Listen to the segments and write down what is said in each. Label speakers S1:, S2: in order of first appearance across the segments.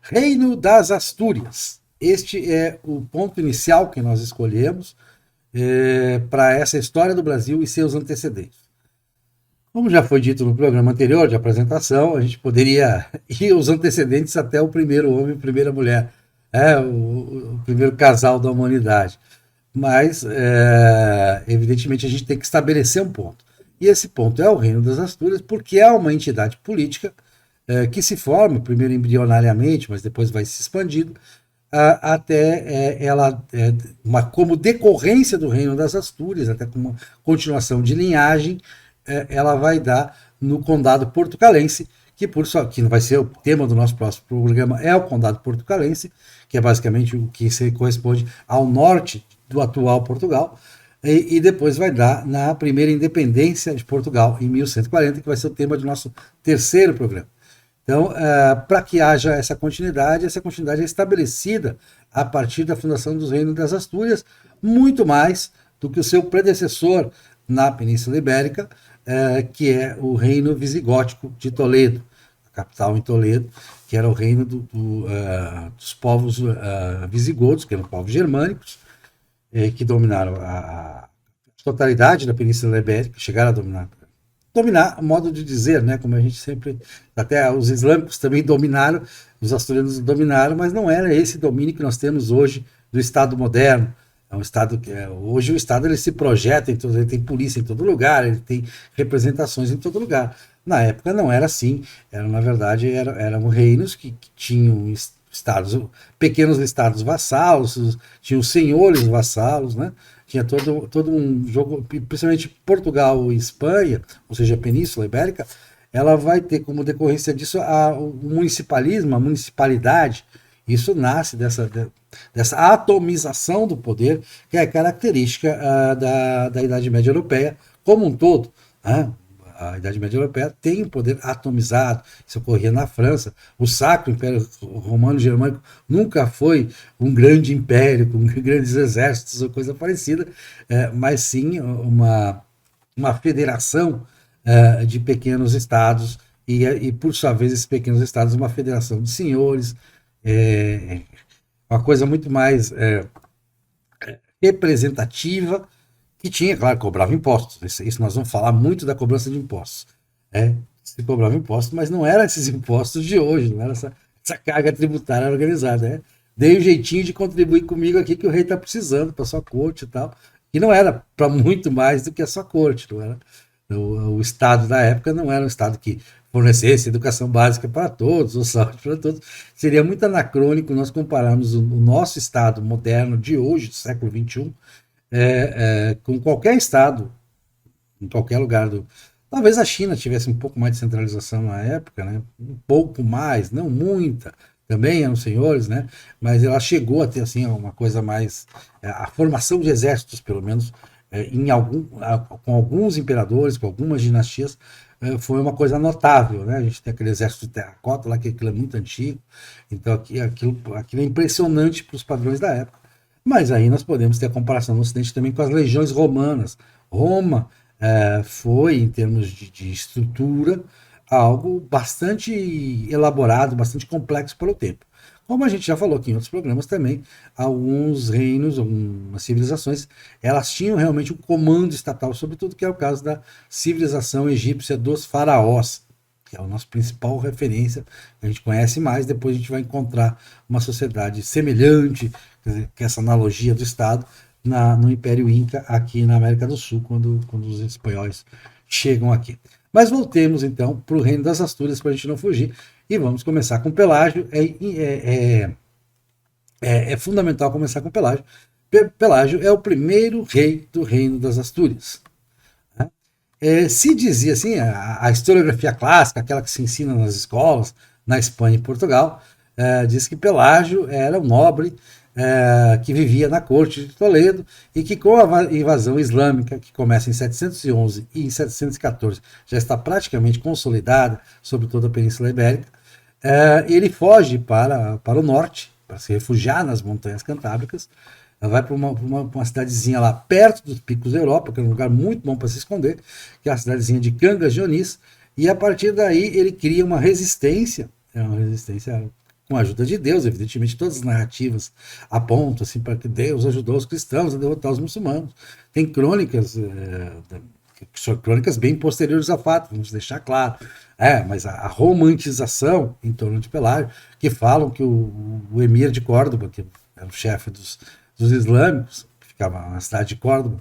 S1: Reino das Astúrias. Este é o ponto inicial que nós escolhemos para essa história do Brasil e seus antecedentes. Como já foi dito no programa anterior de apresentação, a gente poderia ir os antecedentes até o primeiro homem e a primeira mulher, o primeiro casal da humanidade. Mas, evidentemente, a gente tem que estabelecer um ponto. E esse ponto é o Reino das Astúrias, porque é uma entidade política que se forma, primeiro embrionariamente, mas depois vai se expandindo, até ela, como decorrência do Reino das Astúrias, até como uma continuação de linhagem, ela vai dar no Condado Portucalense, que vai ser o tema do nosso próximo programa, é o Condado Portucalense, que é basicamente o que se corresponde ao norte do atual Portugal, e depois vai dar na primeira independência de Portugal, em 1140, que vai ser o tema do nosso terceiro programa. Então, para que haja essa continuidade é estabelecida a partir da fundação dos Reinos das Astúrias, muito mais do que o seu predecessor na Península Ibérica, que é o Reino Visigótico de Toledo, a capital em Toledo, que era o reino dos povos visigodos, que eram povos germânicos, que dominaram a totalidade da Península Ibérica, chegaram a dominar, modo de dizer, né, como a gente sempre, até os islâmicos também dominaram, os asturianos dominaram, mas não era esse domínio que nós temos hoje do Estado moderno. É um Estado que hoje o Estado ele se projeta, ele tem polícia em todo lugar, ele tem representações em todo lugar. Na época não era assim, na verdade eram reinos que tinham estados, pequenos estados vassalos, tinham senhores vassalos, né? Tinha todo um jogo, principalmente Portugal e Espanha, ou seja, a Península Ibérica, ela vai ter como decorrência disso o municipalismo, a municipalidade. Isso nasce dessa atomização do poder, que é característica da Idade Média Europeia como um todo. Né? A Idade Média Europeia tem um poder atomizado, isso ocorria na França. O Sacro Império Romano-Germânico nunca foi um grande império, com grandes exércitos ou coisa parecida, mas sim uma federação de pequenos estados, e por sua vez esses pequenos estados uma federação de senhores, uma coisa muito mais representativa, que tinha, claro, cobrava impostos. Isso nós vamos falar muito da cobrança de impostos. Se cobrava impostos, mas não eram esses impostos de hoje, não era essa carga tributária organizada. Dei um jeitinho de contribuir comigo aqui que o rei está precisando para sua corte e tal. E não era para muito mais do que a sua corte, não era? O Estado da época não era um Estado que fornecesse educação básica para todos, ou saúde para todos. Seria muito anacrônico nós compararmos o nosso Estado moderno de hoje, do século XXI, com qualquer Estado, em qualquer lugar do... Talvez a China tivesse um pouco mais de centralização na época, né? Um pouco mais, não muita, também eram senhores, né? Mas ela chegou a ter assim, uma coisa mais... a formação de exércitos, pelo menos, com alguns imperadores, com algumas dinastias, foi uma coisa notável, né? A gente tem aquele exército de terracota lá, que aquilo é muito antigo, então aquilo é impressionante para os padrões da época. Mas aí nós podemos ter a comparação no Ocidente também com as legiões romanas. Roma foi, em termos de estrutura, algo bastante elaborado, bastante complexo pelo tempo. Como a gente já falou aqui em outros programas também, alguns reinos, algumas civilizações, elas tinham realmente um comando estatal sobre tudo, que é o caso da civilização egípcia dos faraós, que é a nossa principal referência, a gente conhece mais, depois a gente vai encontrar uma sociedade semelhante, quer dizer, que essa analogia do Estado, no Império Inca, aqui na América do Sul, quando os espanhóis chegam aqui. Mas voltemos então para o Reino das Astúrias, para a gente não fugir, e vamos começar com Pelágio. É fundamental começar com Pelágio. Pelágio é o primeiro rei do Reino das Astúrias. Se dizia assim, a historiografia clássica, aquela que se ensina nas escolas, na Espanha e Portugal, diz que Pelágio era um nobre que vivia na corte de Toledo e que, com a invasão islâmica, que começa em 711 e em 714, já está praticamente consolidada sobre toda a Península Ibérica, ele foge para o norte, para se refugiar nas montanhas cantábricas, vai para uma cidadezinha lá perto dos Picos da Europa, que é um lugar muito bom para se esconder, que é a cidadezinha de Cangas de Onís, e a partir daí ele cria uma resistência com a ajuda de Deus, evidentemente todas as narrativas apontam assim, para que Deus ajudou os cristãos a derrotar os muçulmanos. Tem crônicas, que são crônicas bem posteriores ao fato, vamos deixar claro. Mas a romantização em torno de Pelágio, que falam que o emir de Córdoba, que era o chefe dos islâmicos, que ficava na cidade de Córdoba,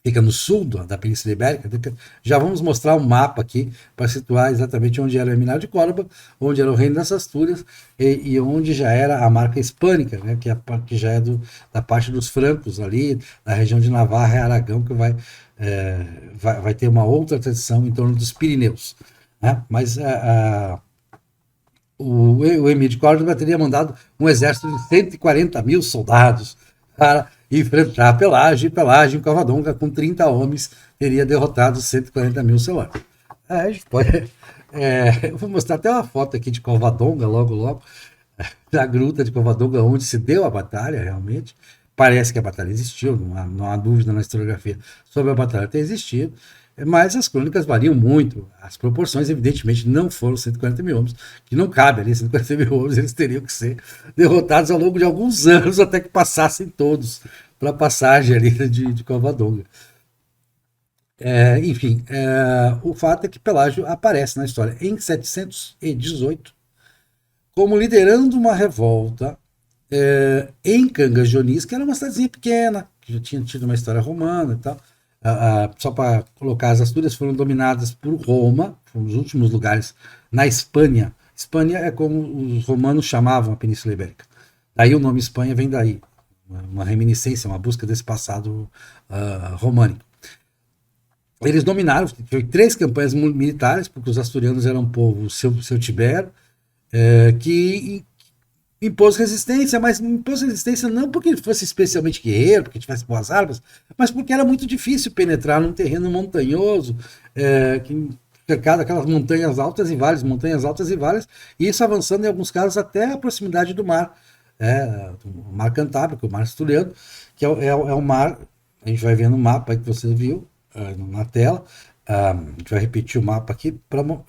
S1: fica no sul da Península Ibérica. Já vamos mostrar um mapa aqui para situar exatamente onde era o Emirário de Córdoba, onde era o Reino das Astúrias e onde já era a marca hispânica, né, que já é da parte dos francos ali, da região de Navarra e Aragão, que vai ter uma outra tradição em torno dos Pirineus. Né? Mas o Emir de Córdoba teria mandado um exército de 140 mil soldados para enfrentar Pelágio, e Pelágio em Covadonga, com 30 homens, teria derrotado 140 mil soldados. A gente pode, eu vou mostrar até uma foto aqui de Covadonga, logo, da gruta de Covadonga, onde se deu a batalha, realmente. Parece que a batalha existiu, não há dúvida na historiografia sobre a batalha ter existido, mas as crônicas variam muito. As proporções, evidentemente, não foram 140 mil homens, que não cabe ali 140 mil homens, eles teriam que ser derrotados ao longo de alguns anos até que passassem todos para a passagem ali de Covadonga. Enfim, o fato é que Pelágio aparece na história em 718 como liderando uma revolta em Cangas-Dionis, que era uma cidadezinha pequena, que já tinha tido uma história romana e tal. Só para colocar, as Astúrias foram dominadas por Roma, foram os últimos lugares na Espanha. Espanha é como os romanos chamavam a Península Ibérica. Daí o nome Espanha vem daí, uma reminiscência, uma busca desse passado românico. Eles dominaram, foi 3 campanhas militares, porque os asturianos eram um povo celtibero, que impôs resistência, mas impôs resistência não porque ele fosse especialmente guerreiro, porque tivesse boas armas, mas porque era muito difícil penetrar num terreno montanhoso, cercado daquelas montanhas altas e vales, e isso avançando em alguns casos até a proximidade do mar, o mar Cantábrico, o mar Asturiano, que é o mar, a gente vai ver no mapa aí que você viu na tela. A gente vai repetir o mapa aqui,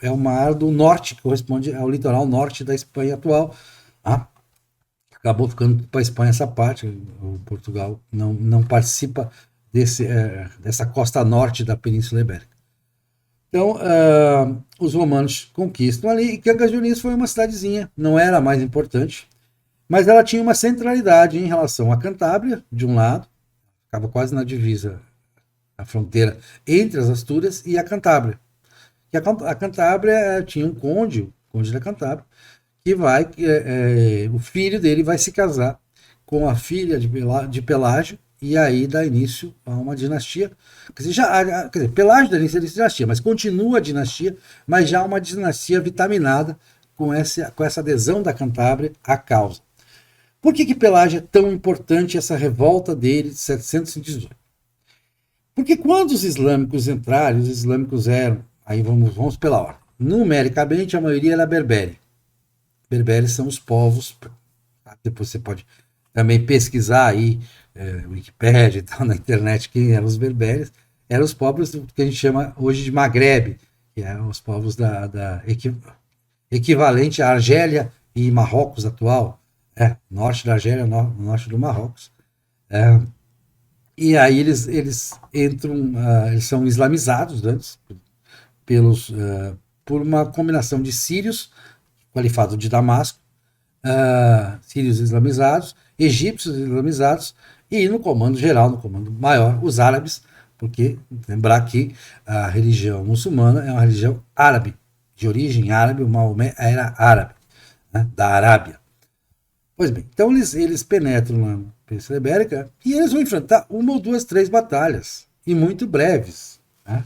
S1: é o mar do norte, que corresponde ao litoral norte da Espanha atual. Acabou ficando para a Espanha essa parte, o Portugal não participa dessa costa norte da Península Ibérica. Então, os romanos conquistam ali, e Cangas-Dionis foi uma cidadezinha, não era a mais importante, mas ela tinha uma centralidade em relação à Cantábria, de um lado, ficava quase na divisa, a fronteira entre as Astúrias e a Cantábria. E a Cantábria tinha um conde, o conde da Cantábria, que o filho dele vai se casar com a filha de Pelágio, e aí dá início a uma dinastia. Quer dizer, Pelágio dá início a dinastia, mas continua a dinastia, mas já uma dinastia vitaminada com essa adesão da Cantábria à causa. Por que Pelágio é tão importante, essa revolta dele de 718? Porque quando os islâmicos entraram, os islâmicos eram, aí vamos pela ordem, numericamente a maioria era berbere. Berberes são os povos, depois você pode também pesquisar aí, Wikipédia e tal, na internet, quem eram os berberes. Eram os povos que a gente chama hoje de Magrebe, que eram os povos equivalente à Argélia e Marrocos atual, norte da Argélia, norte do Marrocos. E aí eles entram, eles são islamizados antes, por uma combinação de sírios, Califado de Damasco, sírios islamizados, egípcios islamizados, e no comando geral, no comando maior, os árabes, porque lembrar que a religião muçulmana é uma religião árabe, de origem árabe, o Maomé era árabe, né, da Arábia. Pois bem, então eles penetram na Península Ibérica e eles vão enfrentar 1 ou 2, 3 batalhas, e muito breves. Né?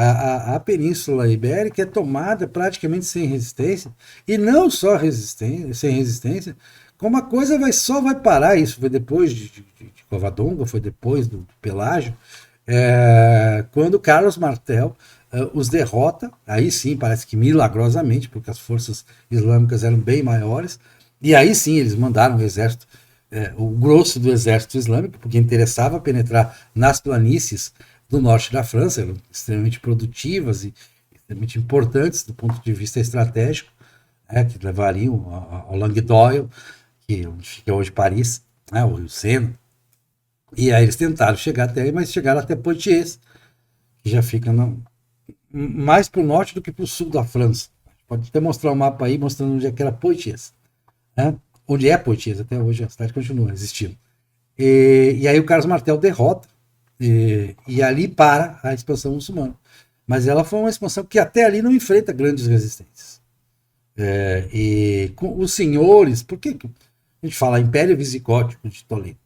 S1: A Península Ibérica é tomada praticamente sem resistência, e não só sem resistência, como a coisa só vai parar, isso foi depois de Covadonga, foi depois do Pelágio, quando Carlos Martel os derrota, aí sim, parece que milagrosamente, porque as forças islâmicas eram bem maiores, e aí sim eles mandaram o exército, o grosso do exército islâmico, porque interessava penetrar nas planícies do norte da França, eram extremamente produtivas e extremamente importantes do ponto de vista estratégico, que levariam ao Languedoc, que onde fica hoje Paris, né, o Rio Sena. E aí eles tentaram chegar até aí, mas chegaram até Poitiers, que já fica mais para o norte do que para o sul da França. Pode até mostrar um mapa aí mostrando onde é que era Poitiers, né? Onde é Poitiers, até hoje a cidade continua existindo. E aí o Carlos Martel derrota, e ali para a expansão muçulmana. Mas ela foi uma expansão que até ali não enfrenta grandes resistências. E com os senhores, por que a gente fala Império Visigótico de Toledo?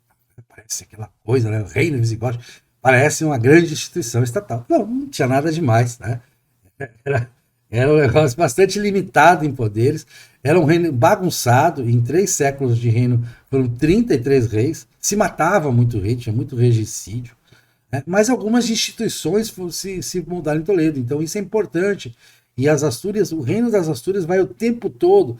S1: Parece aquela coisa, né? O Reino Visigótico parece uma grande instituição estatal. Não tinha nada demais, né? Era, era um negócio bastante limitado em poderes. Era um reino bagunçado. Em 3 séculos de reino foram 33 reis. Se matava muito rei, tinha muito regicídio. Né? Mas algumas instituições se mudaram em Toledo. Então isso é importante. E as Astúrias, o reino das Astúrias vai o tempo todo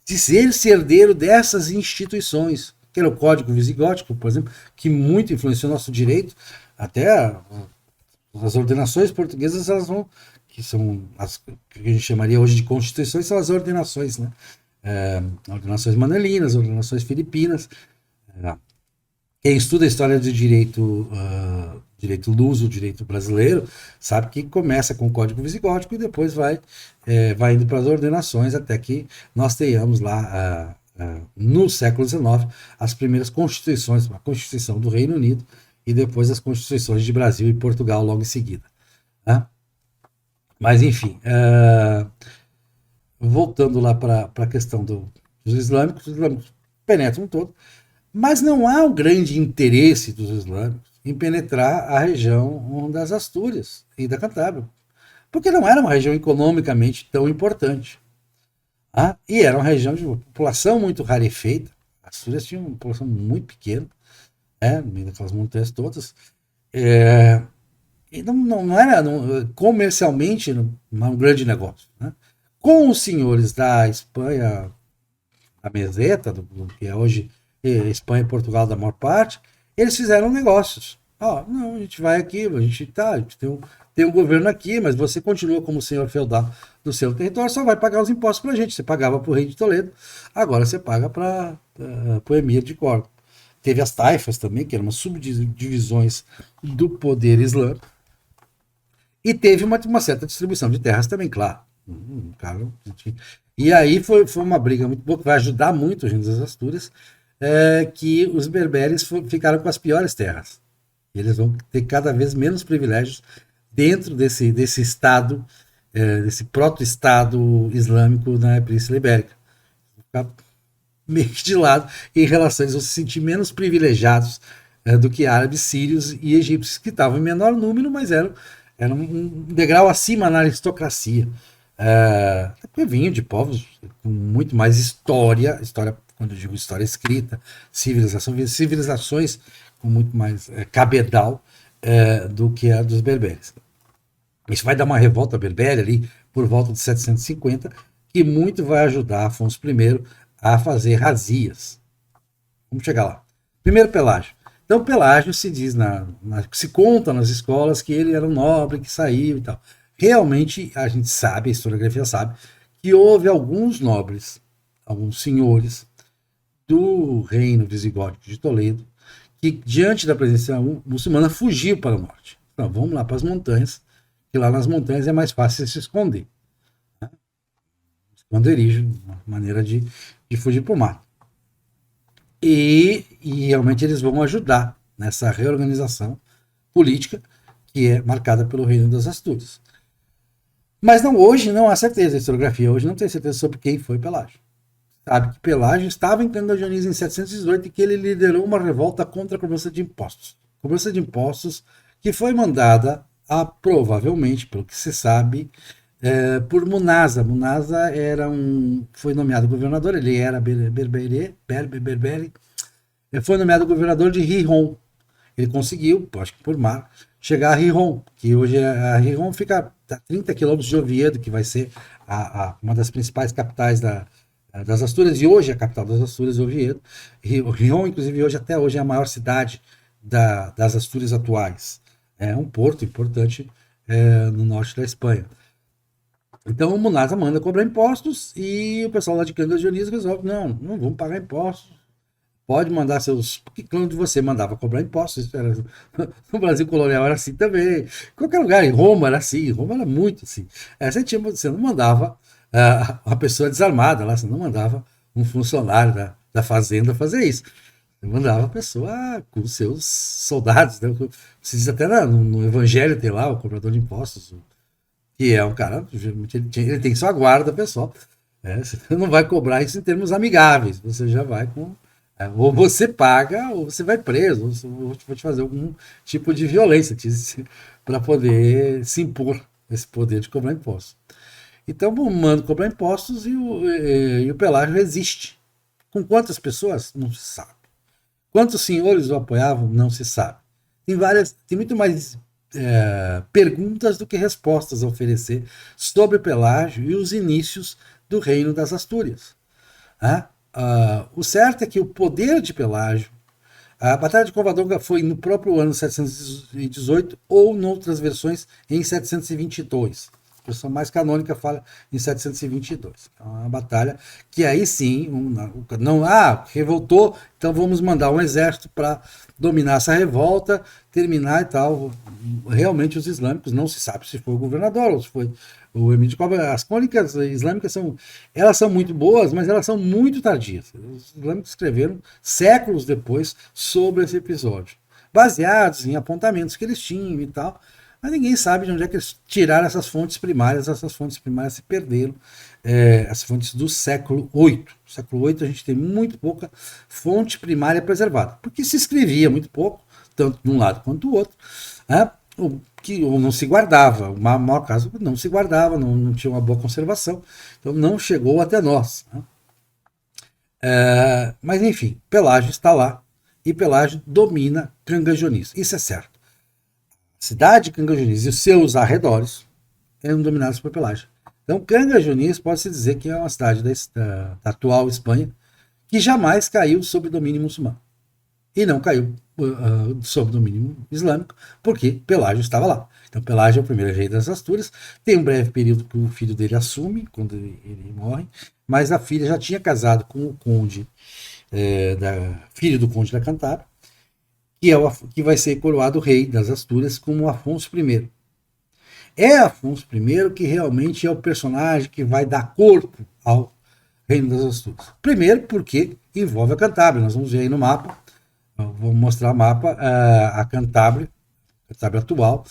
S1: dizer-se herdeiro dessas instituições, que era o Código Visigótico, por exemplo, que muito influenciou nosso direito, até as ordenações portuguesas, elas vão, que são as que a gente chamaria hoje de constituições, são as ordenações, né? Ordenações manuelinas, ordenações filipinas. Quem estuda a história do direito luso, direito brasileiro, sabe que começa com o Código Visigótico e depois vai indo para as ordenações até que nós tenhamos lá, no século XIX, as primeiras constituições, a Constituição do Reino Unido e depois as constituições de Brasil e Portugal logo em seguida. Né? Mas, enfim, voltando lá para a questão dos islâmicos, os islâmicos penetram todo, mas não há um grande interesse dos islâmicos em penetrar a região das Astúrias e da Cantábria, porque não era uma região economicamente tão importante. E era uma região de população muito rarefeita. As Astúrias tinham uma população muito pequena, no meio daquelas montanhas todas. E não era comercialmente um grande negócio. Né? Com os senhores da Espanha, da meseta, do que é hoje Espanha e Portugal da maior parte, eles fizeram negócios. Não, a gente vai aqui, a gente tem um governo aqui, mas você continua como senhor feudal do seu território, só vai pagar os impostos para a gente. Você pagava para o rei de Toledo, agora você paga para o emir de Córdoba. Teve as taifas também, que eram umas subdivisões do poder islâmico. E teve uma certa distribuição de terras também, claro. E aí foi uma briga muito boa, que vai ajudar muito a gente das Astúrias, que os berberes ficaram com as piores terras. E eles vão ter cada vez menos privilégios dentro desse Estado, desse proto-Estado islâmico na Península Ibérica. Vão ficar meio que de lado em relação, eles vão se sentir menos privilegiados do que árabes, sírios e egípcios, que estavam em menor número, mas eram um degrau acima na aristocracia. Porque vinham de povos com muito mais história, quando eu digo história escrita, civilizações com muito mais cabedal do que a dos berberes. Isso vai dar uma revolta berbere ali por volta de 750, que muito vai ajudar Afonso I a fazer razias. Vamos chegar lá. Primeiro, Pelágio. Então, Pelágio se diz, se conta nas escolas que ele era um nobre que saiu e tal. Realmente, a gente sabe, a historiografia sabe, que houve alguns nobres, alguns senhores do reino visigótico de Toledo, que diante da presença muçulmana fugiu para o norte. Então, vamos lá para as montanhas, que lá nas montanhas é mais fácil se esconder. Né? Esconderijo, uma maneira de fugir para o mar. E realmente eles vão ajudar nessa reorganização política que é marcada pelo reino das Astúrias. Mas hoje não há certeza, a historiografia hoje não tem certeza sobre quem foi Pelágio. Sabe que Pelágio estava em Cândida Dionísio em 718 e que ele liderou uma revolta contra a cobrança de impostos. Cobrança de impostos que foi mandada provavelmente, pelo que se sabe, por Munasa. Munasa foi nomeado governador, ele era berbere, foi nomeado governador de Gijón. Ele conseguiu, acho que por mar, chegar a Gijón, que hoje a Gijón fica a 30 quilômetros de Oviedo, que vai ser uma das principais capitais das Astúrias, e hoje a capital das Astúrias é Oviedo. Gijón, inclusive, até hoje é a maior cidade das Astúrias atuais. É um porto importante no norte da Espanha. Então o Munasa manda cobrar impostos e o pessoal lá de Canga Dionísio resolve, não vamos pagar impostos. Pode mandar seus. Porque quando você mandava cobrar impostos, isso era... no Brasil colonial era assim também. Em qualquer lugar, em Roma era assim, Roma era muito assim. Você não mandava uma pessoa desarmada lá, você não mandava um funcionário da fazenda fazer isso. Você mandava a pessoa com seus soldados. Né? Você diz até no Evangelho tem lá o cobrador de impostos, que é um cara, geralmente ele tem sua guarda pessoal. Você não vai cobrar isso em termos amigáveis, você já vai com. Ou você paga, ou você vai preso, ou vai te fazer algum tipo de violência para poder se impor esse poder de cobrar impostos. Então, manda cobrar impostos e o Pelágio resiste. Com quantas pessoas? Não se sabe. Quantos senhores o apoiavam? Não se sabe. Tem muito mais perguntas do que respostas a oferecer sobre Pelágio e os inícios do reino das Astúrias. O certo é que o poder de Pelágio, a Batalha de Covadonga foi no próprio ano 718 ou, em outras versões, em 722. A versão mais canônica fala em 722. É uma batalha que aí sim, revoltou, então vamos mandar um exército para dominar essa revolta, terminar e tal. Realmente os islâmicos, não se sabe se foi o governador ou se foi o emir de Cobra. As crônicas islâmicas elas são muito boas, mas elas são muito tardias. Os islâmicos escreveram séculos depois sobre esse episódio, baseados em apontamentos que eles tinham e tal. Mas ninguém sabe de onde é que eles tiraram essas fontes primárias. Essas fontes primárias se perderam. As fontes do século VIII. No século VIII a gente tem muito pouca fonte primária preservada, porque se escrevia muito pouco, tanto de um lado quanto do outro, ou não se guardava. O maior caso não se guardava, não tinha uma boa conservação, então não chegou até nós. Mas enfim, Pelágio está lá e Pelágio domina Cangajonis. Isso é certo. A cidade de Cangajonis e os seus arredores eram dominados por Pelágio. Então, Cangajonis pode-se dizer que é uma cidade da atual Espanha que jamais caiu sob domínio muçulmano. E não caiu sob domínio islâmico, porque Pelágio estava lá. Então, Pelágio é o primeiro rei das Astúrias. Tem um breve período que o filho dele assume, quando ele morre, mas a filha já tinha casado com o conde, filho do conde da Cantábria, que vai ser coroado rei das Astúrias como Afonso I. É Afonso I que realmente é o personagem que vai dar corpo ao reino das Astúrias. Primeiro porque envolve a Cantábria. Nós vamos ver aí no mapa, vamos mostrar o mapa, a Cantábria atual,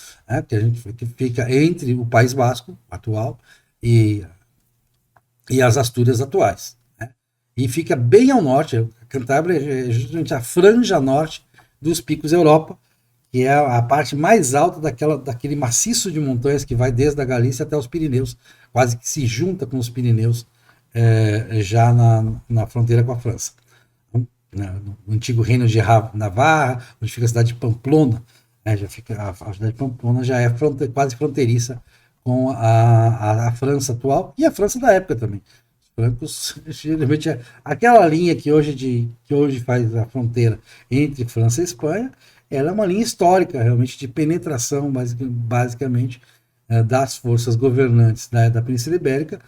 S1: que fica entre o País Basco atual e as Astúrias atuais. E fica bem ao norte. A Cantábria é justamente a franja norte dos Picos Europa, que é a parte mais alta daquele maciço de montanhas que vai desde a Galícia até os Pirineus, quase que se junta com os Pirineus já na fronteira com a França. No antigo reino de Navarra, onde fica a cidade de Pamplona, já fica, a cidade de Pamplona já é quase fronteiriça com a França atual e a França da época também. Francos, geralmente aquela linha que hoje faz a fronteira entre França e Espanha, ela é uma linha histórica, realmente, de penetração, basicamente, das forças governantes da Península Ibérica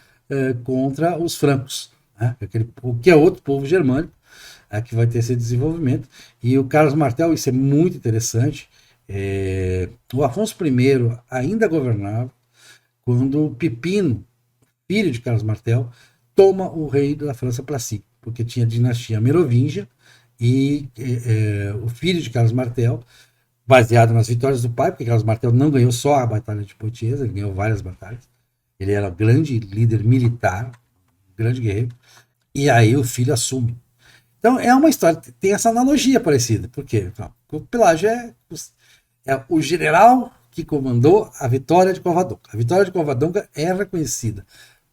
S1: contra os francos, que é outro povo germânico que vai ter esse desenvolvimento. E o Carlos Martel, isso é muito interessante, o Afonso I ainda governava quando o Pipino, filho de Carlos Martel, toma o rei da França para si, porque tinha a dinastia merovingia e o filho de Carlos Martel, baseado nas vitórias do pai, porque Carlos Martel não ganhou só a Batalha de Poitiers, ele ganhou várias batalhas, ele era um grande líder militar, um grande guerreiro, e aí o filho assume. Então é uma história, tem essa analogia parecida, porque o Pelágio é o general que comandou a vitória de Covadonga. A vitória de Covadonga é reconhecida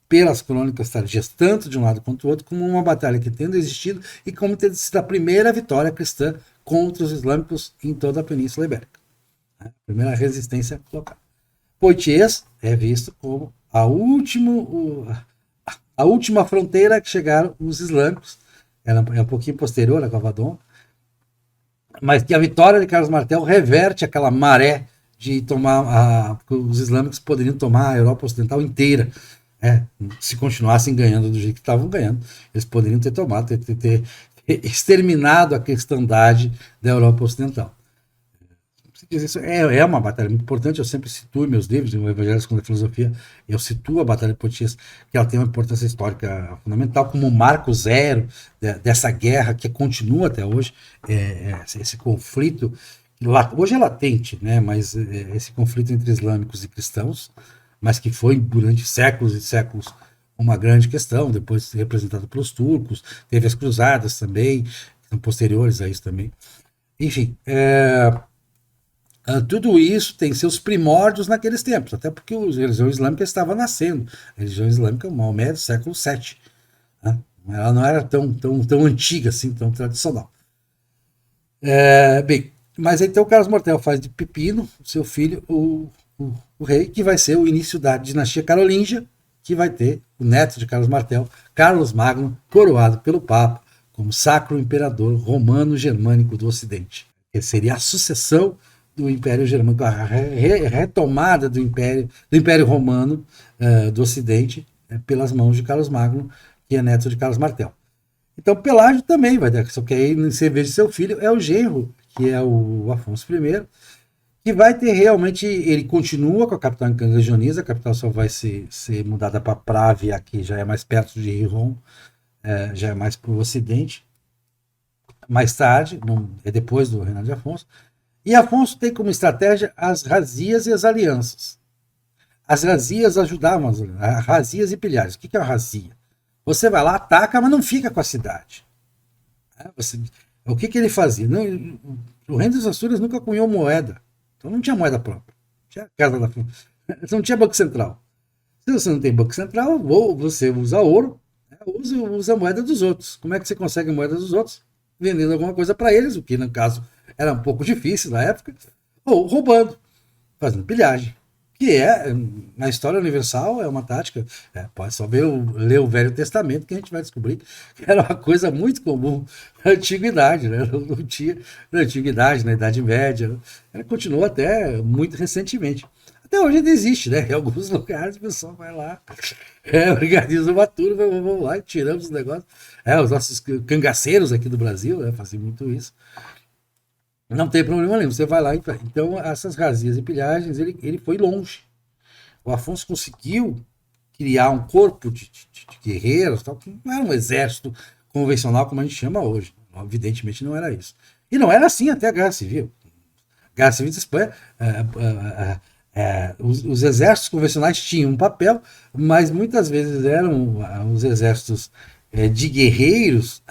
S1: pelas crônicas tardias, tanto de um lado quanto do outro, como uma batalha que tendo existido e como tendo sido a primeira vitória cristã contra os islâmicos em toda a Península Ibérica. A primeira resistência local. Poitiers é visto como a última fronteira que chegaram os islâmicos, ela é um pouquinho posterior a Covadonga, mas que a vitória de Carlos Martel reverte aquela maré de tomar, os islâmicos poderiam tomar a Europa Ocidental inteira. Se continuassem ganhando do jeito que estavam ganhando, eles poderiam ter tomado, ter exterminado a cristandade da Europa Ocidental. Isso é uma batalha muito importante. Eu sempre situo em meus livros, o Evangelho segundo a Filosofia, eu situo a Batalha de Poitiers, que ela tem uma importância histórica fundamental, como um marco zero dessa guerra que continua até hoje, esse conflito, hoje é latente, né, mas esse conflito entre islâmicos e cristãos, mas que foi durante séculos e séculos uma grande questão, depois representada pelos turcos, teve as cruzadas também, que são posteriores a isso também. Enfim, tudo isso tem seus primórdios naqueles tempos, até porque a religião islâmica estava nascendo. A religião islâmica, Maomé, é do século VII. Né? Ela não era tão antiga assim, tão tradicional. Bem, mas então o Carlos Martel faz de Pipino, seu filho, o rei, que vai ser o início da dinastia carolíngia, que vai ter o neto de Carlos Martel, Carlos Magno, coroado pelo Papa como Sacro Imperador Romano-Germânico do Ocidente. Que seria a sucessão do Império Germânico, a retomada do Império Romano do Ocidente pelas mãos de Carlos Magno, que é neto de Carlos Martel. Então Pelágio também vai ter, só que aí você vê de seu filho, é o genro, que é o Afonso I, que vai ter realmente, ele continua com a capital em Cangas-Dionísio, a capital só vai ser mudada para Právia, que já é mais perto de Rijon, já é mais para o ocidente, mais tarde, depois do reinado de Afonso. E Afonso tem como estratégia as razias e as alianças. As razias ajudavam, razias e pilhares. O que é uma razia? Você vai lá, ataca, mas não fica com a cidade. O que ele fazia? O reino das Astúrias nunca cunhou moeda. Então não tinha moeda própria. Tinha casa da não tinha banco central. Se você não tem banco central, você usa ouro, usa a moeda dos outros. Como é que você consegue a moeda dos outros? Vendendo alguma coisa para eles, o que no caso era um pouco difícil na época, ou roubando, fazendo pilhagem. Que na história universal, é uma tática. Pode só ler o Velho Testamento que a gente vai descobrir que era uma coisa muito comum na Antiguidade, né? Não tinha na Antiguidade, na Idade Média. Ela continuou até muito recentemente. Até hoje ainda existe, né? Em alguns lugares o pessoal vai lá, organiza uma turma, vamos lá e tiramos os negócios. Os nossos cangaceiros aqui do Brasil faziam muito isso. Não tem problema nenhum, você vai lá e. Então, essas razias e pilhagens, ele foi longe. O Afonso conseguiu criar um corpo de guerreiros, tal, que não era um exército convencional como a gente chama hoje. Evidentemente não era isso. E não era assim até a Guerra Civil. A Guerra Civil da Espanha, os exércitos convencionais tinham um papel, mas muitas vezes eram os exércitos de guerreiros,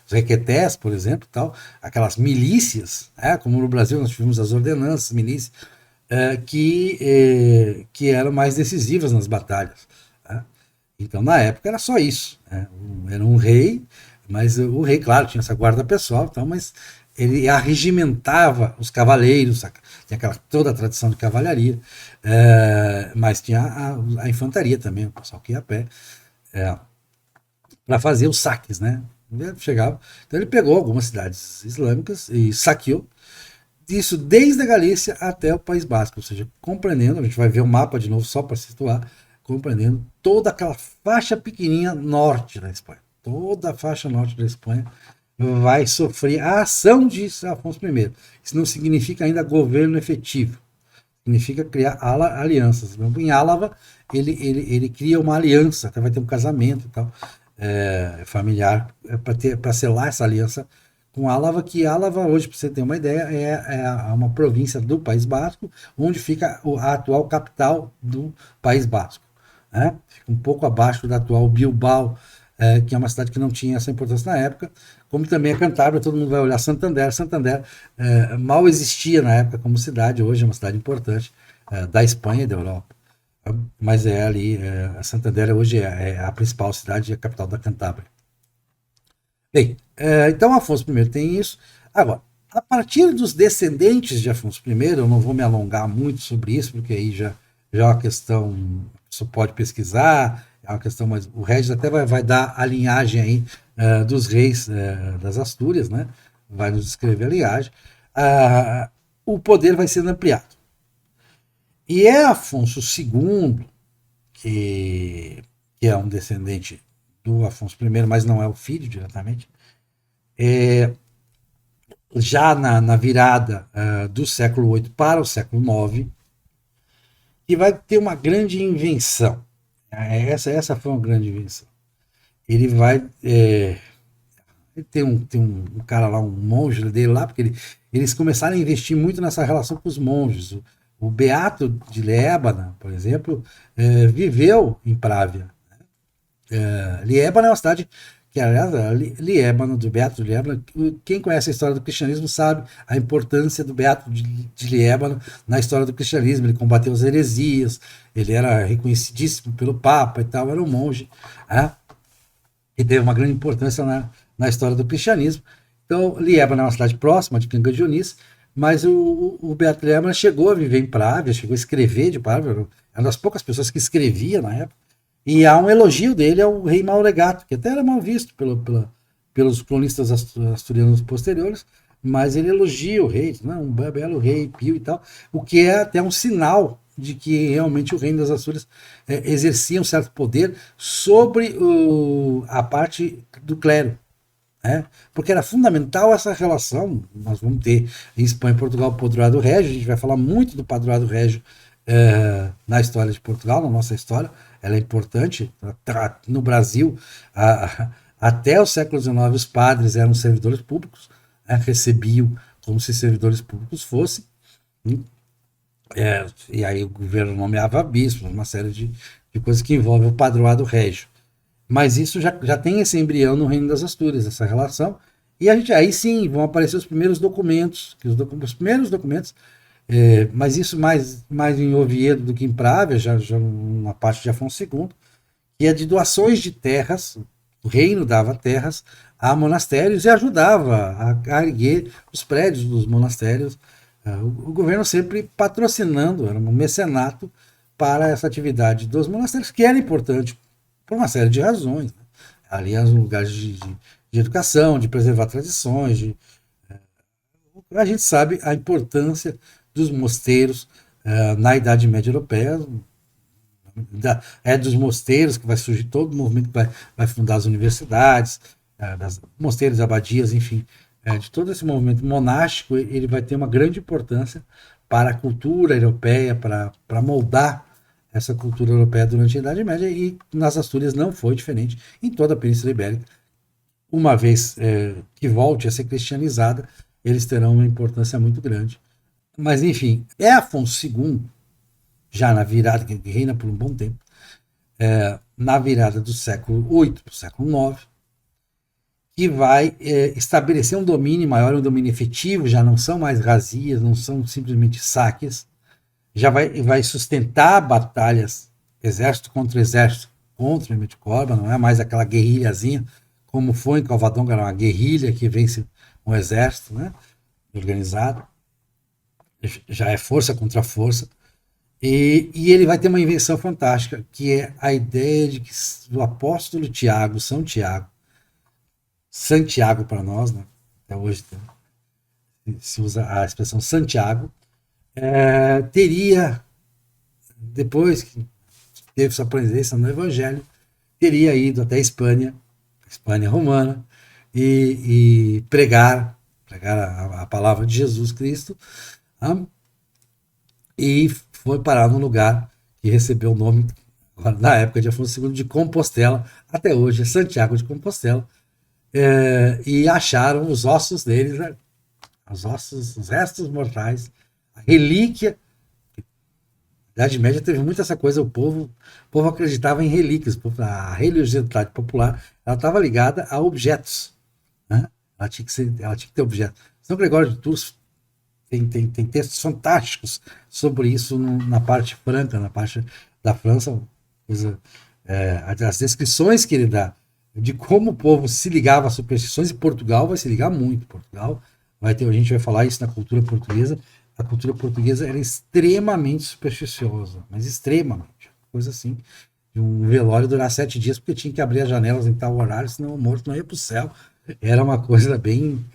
S1: os requetés, por exemplo, tal, aquelas milícias, como no Brasil nós tivemos as ordenanças, milícias, que eram mais decisivas nas batalhas. Então, na época, era só isso. Era um rei, mas o rei, claro, tinha essa guarda pessoal, tal, mas ele arregimentava os cavaleiros, tinha toda a tradição de cavalharia, mas tinha a infantaria também, o pessoal que ia a pé. Para fazer os saques, né? Chegava. Então ele pegou algumas cidades islâmicas e saqueou isso desde a Galícia até o País Basco, ou seja, compreendendo, a gente vai ver o mapa de novo só para situar, compreendendo toda aquela faixa pequenininha norte da Espanha. Toda a faixa norte da Espanha vai sofrer a ação de Afonso I. Isso não significa ainda governo efetivo. Significa criar alianças. Em Álava, ele cria uma aliança, até vai ter um casamento e tal. Familiar para selar essa aliança com Álava, que Álava hoje, para você ter uma ideia, é uma província do País Basco, onde fica a atual capital do País Basco. Fica um pouco abaixo da atual Bilbao, que é uma cidade que não tinha essa importância na época, como também a Cantábria, todo mundo vai olhar Santander. Santander mal existia na época como cidade, hoje é uma cidade importante da Espanha e da Europa. Mas ali, a Santander hoje é a principal cidade e a capital da Cantábria. Bem, então Afonso I tem isso. Agora, a partir dos descendentes de Afonso I, eu não vou me alongar muito sobre isso, porque aí já é uma questão, você pode pesquisar, é uma questão, mas o Regis até vai dar a linhagem aí dos reis das Astúrias, né? Vai nos descrever a linhagem. O poder vai sendo ampliado. E é Afonso II que que é um descendente do Afonso I, mas não é o filho diretamente, já na virada do século VIII para o século IX, que vai ter uma grande invenção. Essa foi uma grande invenção. Ele vai. Tem um cara lá, um monge dele lá, porque eles começaram a investir muito nessa relação com os monges. O Beato de Liébana, por exemplo, viveu em Právia. Liébana é uma cidade que, aliás, Liébana, do Beato de Liébana, quem conhece a história do cristianismo sabe a importância do Beato de Liébana na história do cristianismo. Ele combateu as heresias, ele era reconhecidíssimo pelo Papa e tal, era um monge, e teve uma grande importância na história do cristianismo. Então, Liébana é uma cidade próxima de Canga Dionísio, mas o Beato de Liébana chegou a viver em Právia, chegou a escrever de Právia, era uma das poucas pessoas que escrevia na época. E há um elogio dele ao rei Mauregato, que até era mal visto pelos cronistas asturianos posteriores, mas ele elogia o rei, um belo rei, pio e tal, o que é até um sinal de que realmente o reino das Astúrias exercia um certo poder sobre a parte do clero. Porque era fundamental essa relação. Nós vamos ter em Espanha e Portugal o Padroado Régio, a gente vai falar muito do Padroado Régio na história de Portugal, na nossa história, ela é importante. No Brasil, até o século XIX, os padres eram servidores públicos, recebiam como se servidores públicos fossem, e aí o governo nomeava bispos, uma série de coisas que envolvem o Padroado Régio. Mas isso já tem esse embrião no Reino das Astúrias, essa relação, e aí sim vão aparecer os primeiros documentos, os primeiros documentos, mas isso mais em Oviedo do que em Právia, já na parte de Afonso II, que é de doações de terras. O reino dava terras a monastérios e ajudava a erguer os prédios dos monastérios. O governo sempre patrocinando, era um mecenato para essa atividade dos monastérios, que era importante por uma série de razões. Ali eram lugares de educação, de preservar tradições. A gente sabe a importância dos mosteiros na Idade Média Europeia. É dos mosteiros que vai surgir todo o movimento que vai fundar as universidades, das mosteiros, abadias, enfim, de todo esse movimento monástico. Ele vai ter uma grande importância para a cultura europeia, para moldar essa cultura europeia durante a Idade Média, e nas Astúrias não foi diferente. Em toda a Península Ibérica, uma vez que volte a ser cristianizada, eles terão uma importância muito grande. Mas, enfim, é Afonso II, já na virada, que reina por um bom tempo, na virada do século VIII para o século IX, que vai estabelecer um domínio maior, um domínio efetivo. Já não são mais razias, não são simplesmente saques, já vai sustentar batalhas, exército contra o Emílio Corba, não é mais aquela guerrilhazinha, como foi em Covadonga, era uma guerrilha que vence um exército, né, organizado, já é força contra força. E ele vai ter uma invenção fantástica, que é a ideia de que o apóstolo Tiago, São Tiago, Santiago para nós, né, até hoje se usa a expressão Santiago, teria, depois que teve sua presença no Evangelho, teria ido até a Espanha romana, e pregar a palavra de Jesus Cristo, e foi parar num lugar que recebeu o nome, na época de Afonso II, de Compostela. Até hoje é Santiago de Compostela, e acharam os ossos deles, né? Os restos mortais, a relíquia. Na Idade Média teve muito essa coisa, o povo acreditava em relíquias, a religiosidade popular estava ligada a objetos, né? Ela tinha que ter objetos. São Gregório de Tours tem textos fantásticos sobre isso na parte franca, na parte da França, as descrições que ele dá de como o povo se ligava às superstições, e Portugal vai se ligar muito. Portugal a gente vai falar isso na cultura portuguesa. A cultura portuguesa era extremamente supersticiosa, mas extremamente. Coisa assim, de um velório durar 7 dias, porque tinha que abrir as janelas em tal horário, senão o morto não ia para o céu. Era uma coisa bem...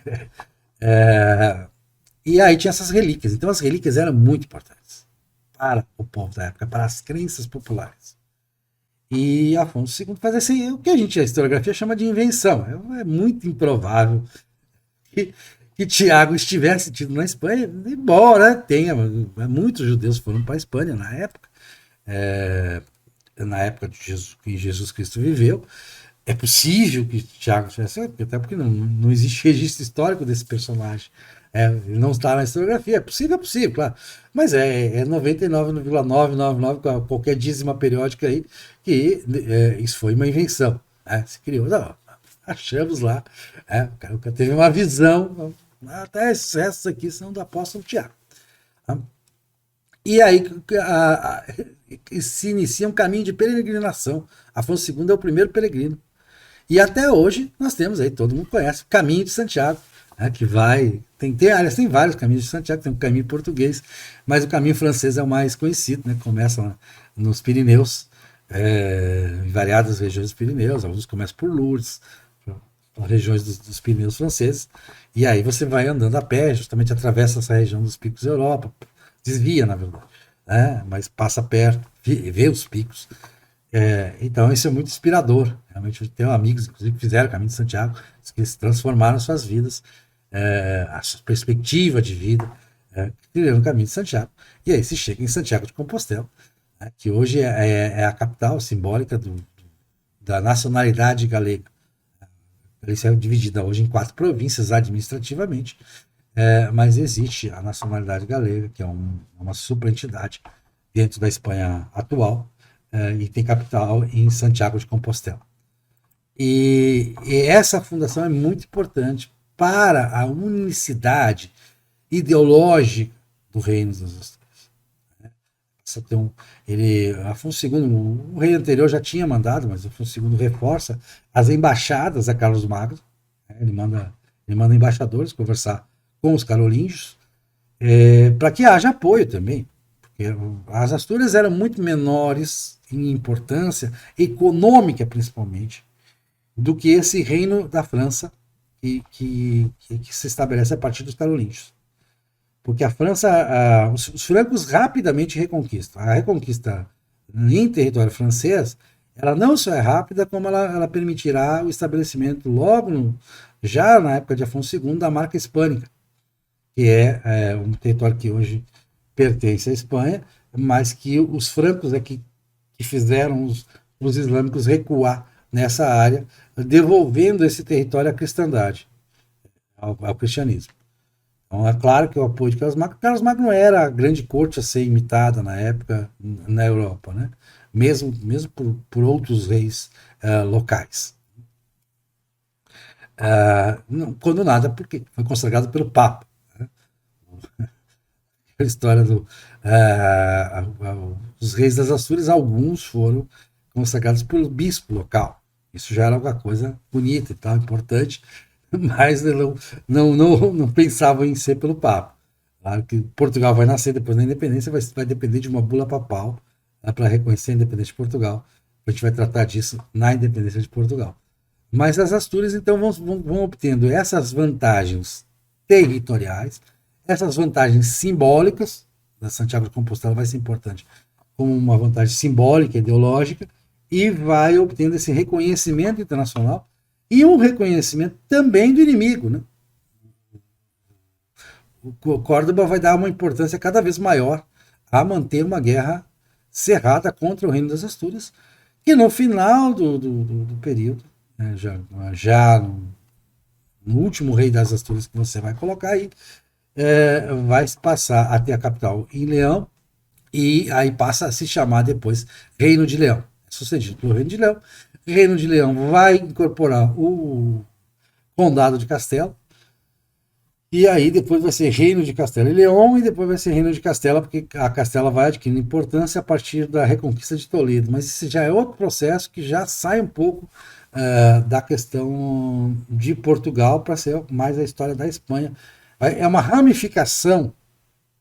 S1: E aí tinha essas relíquias. Então as relíquias eram muito importantes para o povo da época, para as crenças populares. E Afonso II faz esse, o que a historiografia chama de invenção. É muito improvável que Tiago estivesse tido na Espanha, embora tenha, muitos judeus foram para a Espanha na época de Jesus, que Jesus Cristo viveu. É possível que Tiago tivesse, até porque não existe registro histórico desse personagem. Ele não está na historiografia. É possível, claro. Mas é 99,999, qualquer dízima periódica aí, que isso foi uma invenção. Se criou. Não, achamos lá. O cara teve uma visão. Até esses restos aqui são do apóstolo Tiago. E aí se inicia um caminho de peregrinação. Afonso II é o primeiro peregrino. E até hoje nós temos aí, todo mundo conhece, o Caminho de Santiago, que vai. Aliás, tem vários caminhos de Santiago, tem um caminho português, mas o caminho francês é o mais conhecido, né? Começa lá nos Pirineus, em variadas regiões dos Pirineus, alguns começam por Lourdes, regiões dos Pirineus franceses, e aí você vai andando a pé, justamente atravessa essa região dos picos da Europa, desvia, na verdade, mas passa perto, vê os picos. Então isso é muito inspirador. Realmente eu tenho amigos, inclusive, que fizeram o Caminho de Santiago, que se transformaram suas vidas, a sua perspectiva de vida, criando o Caminho de Santiago. E aí se chega em Santiago de Compostela, que hoje é a capital simbólica da nacionalidade galega. Ela é dividida hoje em 4 províncias administrativamente, mas existe a nacionalidade galega, que é uma superentidade dentro da Espanha atual, e tem capital em Santiago de Compostela. E essa fundação é muito importante para a unicidade ideológica do Reino das Astúrias. Afonso II, o rei anterior já tinha mandado, mas Afonso II reforça as embaixadas a Carlos Magno. Ele manda embaixadores conversar com os carolíngios, para que haja apoio também. Porque as Astúrias eram muito menores em importância econômica, principalmente, do que esse reino da França que se estabelece a partir dos carolíngios. Porque a França, os francos rapidamente reconquistam. A reconquista em território francês, ela não só é rápida, como ela permitirá o estabelecimento já na época de Afonso II, da marca hispânica, que é um território que hoje pertence à Espanha, mas que os francos que fizeram os islâmicos recuar nessa área, devolvendo esse território à cristandade, ao cristianismo. Então é claro que o apoio de Carlos Magno não era a grande corte a ser imitada na época na Europa, né? mesmo por outros reis locais. Quando nada, porque foi consagrado pelo Papa. Né? A história os reis das Astúrias, alguns foram consagrados pelo bispo local. Isso já era alguma coisa bonita e tal, importante, mas não pensavam em ser pelo Papa. Claro que Portugal vai nascer depois da independência, vai depender de uma bula papal para reconhecer a independência de Portugal. A gente vai tratar disso na independência de Portugal. Mas as Astúrias, então, vão obtendo essas vantagens territoriais, essas vantagens simbólicas. Da Santiago de Compostela vai ser importante como uma vantagem simbólica, ideológica, e vai obtendo esse reconhecimento internacional e um reconhecimento também do inimigo. Né? O Córdoba vai dar uma importância cada vez maior a manter uma guerra cerrada contra o Reino das Astúrias, que no final do período, né, já no último rei das Astúrias que você vai colocar aí, vai passar a ter a capital em Leão, e aí passa a se chamar depois Reino de Leão. É sucedido pelo Reino de Leão. Reino de Leão vai incorporar o Condado de Castela, e aí depois vai ser Reino de Castela e Leão, e depois vai ser Reino de Castela, porque a Castela vai adquirindo importância a partir da reconquista de Toledo. Mas isso já é outro processo que já sai um pouco da questão de Portugal para ser mais a história da Espanha. É uma ramificação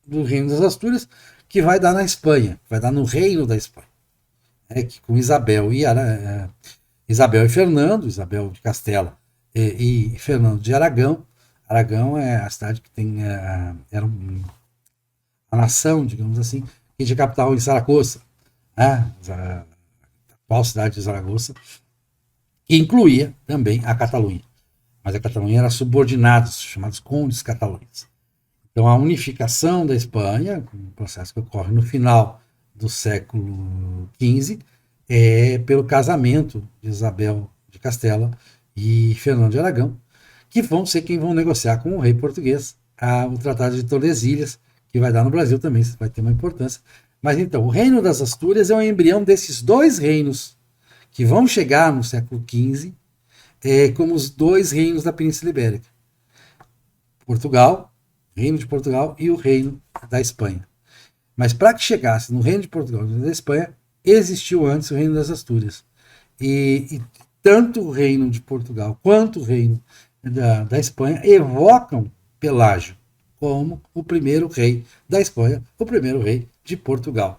S1: do Reino das Astúrias que vai dar na Espanha, vai dar no Reino da Espanha. Que com Isabel e Fernando, Isabel de Castela e Fernando de Aragão. Aragão é a cidade que tem era a nação, digamos assim, que tinha capital em Saragoça. atual cidade de Zaragoza, que incluía também a Catalunha. Mas a Catalunha era subordinada, chamados condes catalães. Então, a unificação da Espanha, um processo que ocorre no final do século XV, é pelo casamento de Isabel de Castela e Fernando de Aragão, que vão ser quem vão negociar com o rei português o Tratado de Tordesilhas, que vai dar no Brasil também, vai ter uma importância. Mas então, o Reino das Astúrias é um embrião desses dois reinos que vão chegar no século XV como os dois reinos da Península Ibérica. Portugal, Reino de Portugal e o Reino da Espanha. Mas para que chegasse no Reino de Portugal e da Espanha, existiu antes o Reino das Astúrias. E tanto o Reino de Portugal quanto o Reino da Espanha evocam Pelágio como o primeiro rei da Espanha, o primeiro rei de Portugal.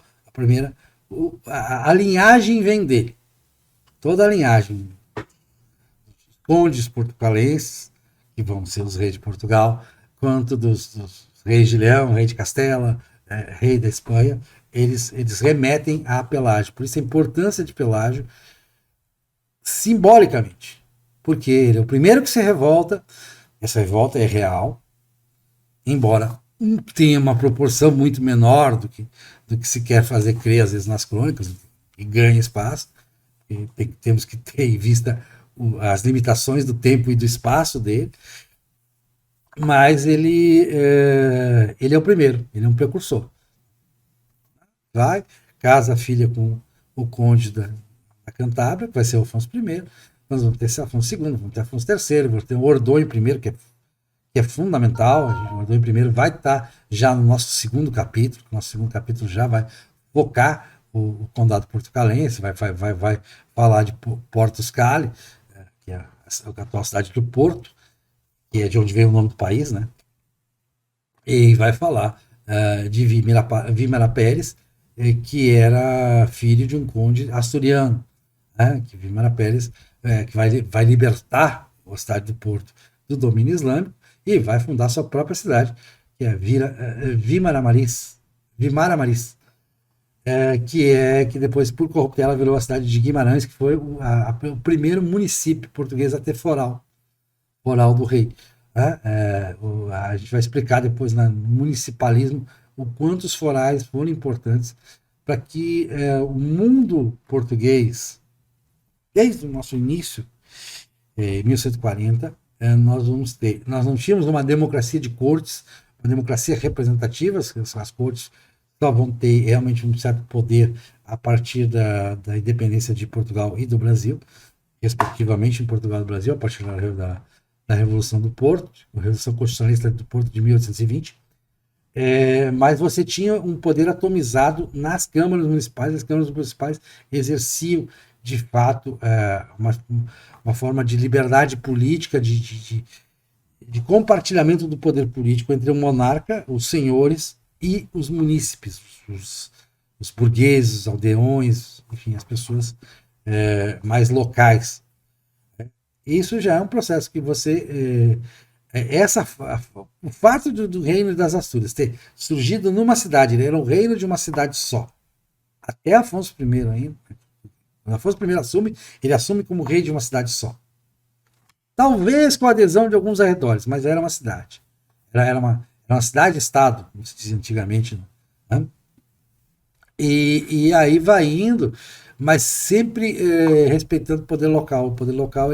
S1: A linhagem vem dele. Toda a linhagem. Condes portucalenses, que vão ser os reis de Portugal, quanto dos reis de Leão, rei de Castela, rei da Espanha, eles remetem a Pelágio. Por isso a importância de Pelágio simbolicamente, porque ele é o primeiro que se revolta, essa revolta é real, embora tenha uma proporção muito menor do que se quer fazer crer às vezes nas crônicas, e ganha espaço, e temos que ter em vista as limitações do tempo e do espaço dele, mas ele é o primeiro, ele é um precursor. Vai, casa a filha com o conde da Cantábria, que vai ser o Afonso I, nós vamos ter Afonso II, vamos ter Afonso III, vamos ter o Ordonho I, que é fundamental. O Ordonho I vai estar já no nosso segundo capítulo, já vai focar o condado portucalense, vai falar de Portos Cali, que é a atual cidade do Porto, que é de onde veio o nome do país, né? E vai falar de Vímara Pérez, que era filho de um conde asturiano, né? Que Vímara Pérez que vai libertar a cidade do Porto do domínio islâmico e vai fundar sua própria cidade, que é Vímara Maris, que depois, por corruptela, virou a cidade de Guimarães, que foi o primeiro município português a ter foral do rei. A gente vai explicar depois no municipalismo o quanto os forais foram importantes para que o mundo português, desde o nosso início, em 1140, nós não tínhamos uma democracia de cortes, uma democracia representativa, as cortes só vão ter realmente um certo poder a partir da independência de Portugal e do Brasil, respectivamente em Portugal e do Brasil, a partir da Revolução do Porto, a Revolução Constitucionalista do Porto de 1820, mas você tinha um poder atomizado nas câmaras municipais. As câmaras municipais exerciam, de fato, uma forma de liberdade política, de compartilhamento do poder político entre o monarca, os senhores e os munícipes, os burgueses, os aldeões, enfim, as pessoas mais locais. Isso já é um processo que você... o fato do reino das Astúrias ter surgido numa cidade, ele era o reino de uma cidade só, até Afonso I ainda. Quando Afonso I assume, ele assume como rei de uma cidade só. Talvez com a adesão de alguns arredores, mas era uma cidade. Era uma cidade-estado, como se dizia antigamente. Né? E aí vai indo, mas sempre respeitando o poder local. O poder local,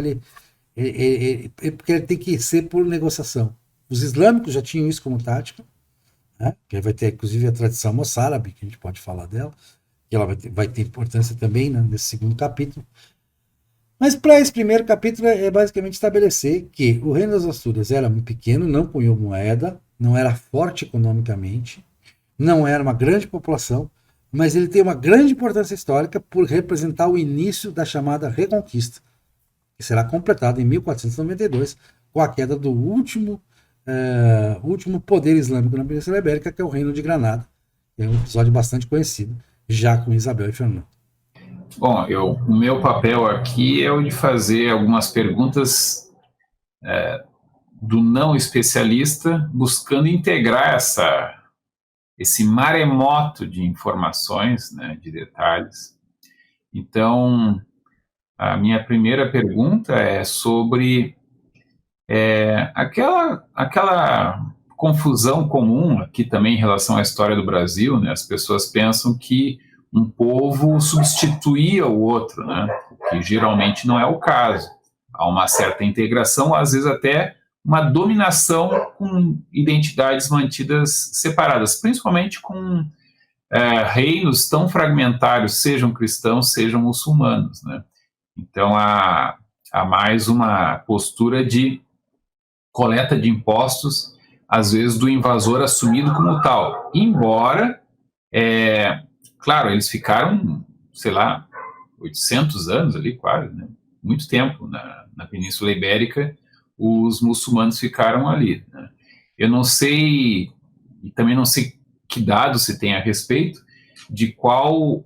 S1: porque ele tem que ser por negociação. Os islâmicos já tinham isso como tática, né? Que vai ter, inclusive, a tradição moçárabe, que a gente pode falar dela, que ela vai ter importância também, né, nesse segundo capítulo. Mas para esse primeiro capítulo é basicamente estabelecer que o Reino das Astúrias era muito pequeno, não cunhou moeda, não era forte economicamente, não era uma grande população, mas ele tem uma grande importância histórica por representar o início da chamada Reconquista, que será completada em 1492 com a queda do último poder islâmico na Península Ibérica, que é o Reino de Granada. É um episódio bastante conhecido, já com Isabel e Fernando.
S2: Bom, o meu papel aqui é o de fazer algumas perguntas do não especialista, buscando integrar esse maremoto de informações, né, de detalhes, Então, a minha primeira pergunta é sobre aquela confusão comum aqui também em relação à história do Brasil, né? As pessoas pensam que um povo substituía o outro, né? O que geralmente não é o caso. Há uma certa integração, às vezes até uma dominação com identidades mantidas separadas, principalmente com reinos tão fragmentários, sejam cristãos, sejam muçulmanos, né? Então há mais uma postura de coleta de impostos, às vezes do invasor assumido como tal, embora, claro, eles ficaram, sei lá, 800 anos ali quase, né? Muito tempo na Península Ibérica, os muçulmanos ficaram ali, né? Eu não sei, e também não sei que dados se tem a respeito, de qual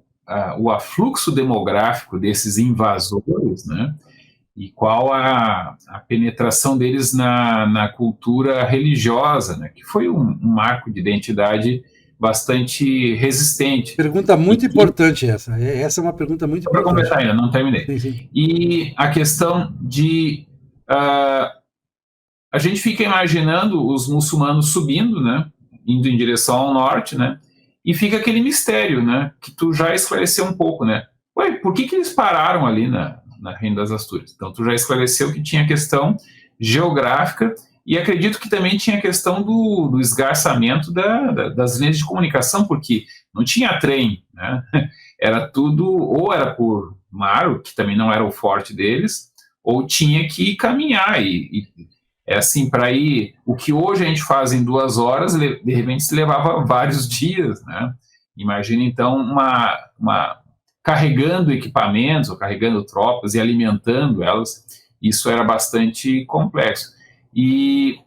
S2: o afluxo demográfico desses invasores, né? E qual a penetração deles na cultura religiosa, né? Que foi um marco de identidade bastante resistente.
S1: Pergunta muito importante essa. Essa é uma pergunta muito
S2: importante. Para completar ainda, não terminei.
S1: Sim, sim.
S2: E a questão de... a gente fica imaginando os muçulmanos subindo, né? Indo em direção ao norte, né? E fica aquele mistério, né? Que tu já esclareceu um pouco, né? Ué, por que eles pararam ali na Reino das Astúrias? Então, tu já esclareceu que tinha questão geográfica e acredito que também tinha questão do esgarçamento das linhas de comunicação, porque não tinha trem, né? Era tudo, ou era por mar, o que também não era o forte deles, ou tinha que caminhar é assim, para ir, o que hoje a gente faz em 2 horas, de repente se levava vários dias, né? Imagina então carregando equipamentos, ou carregando tropas e alimentando elas, isso era bastante complexo. E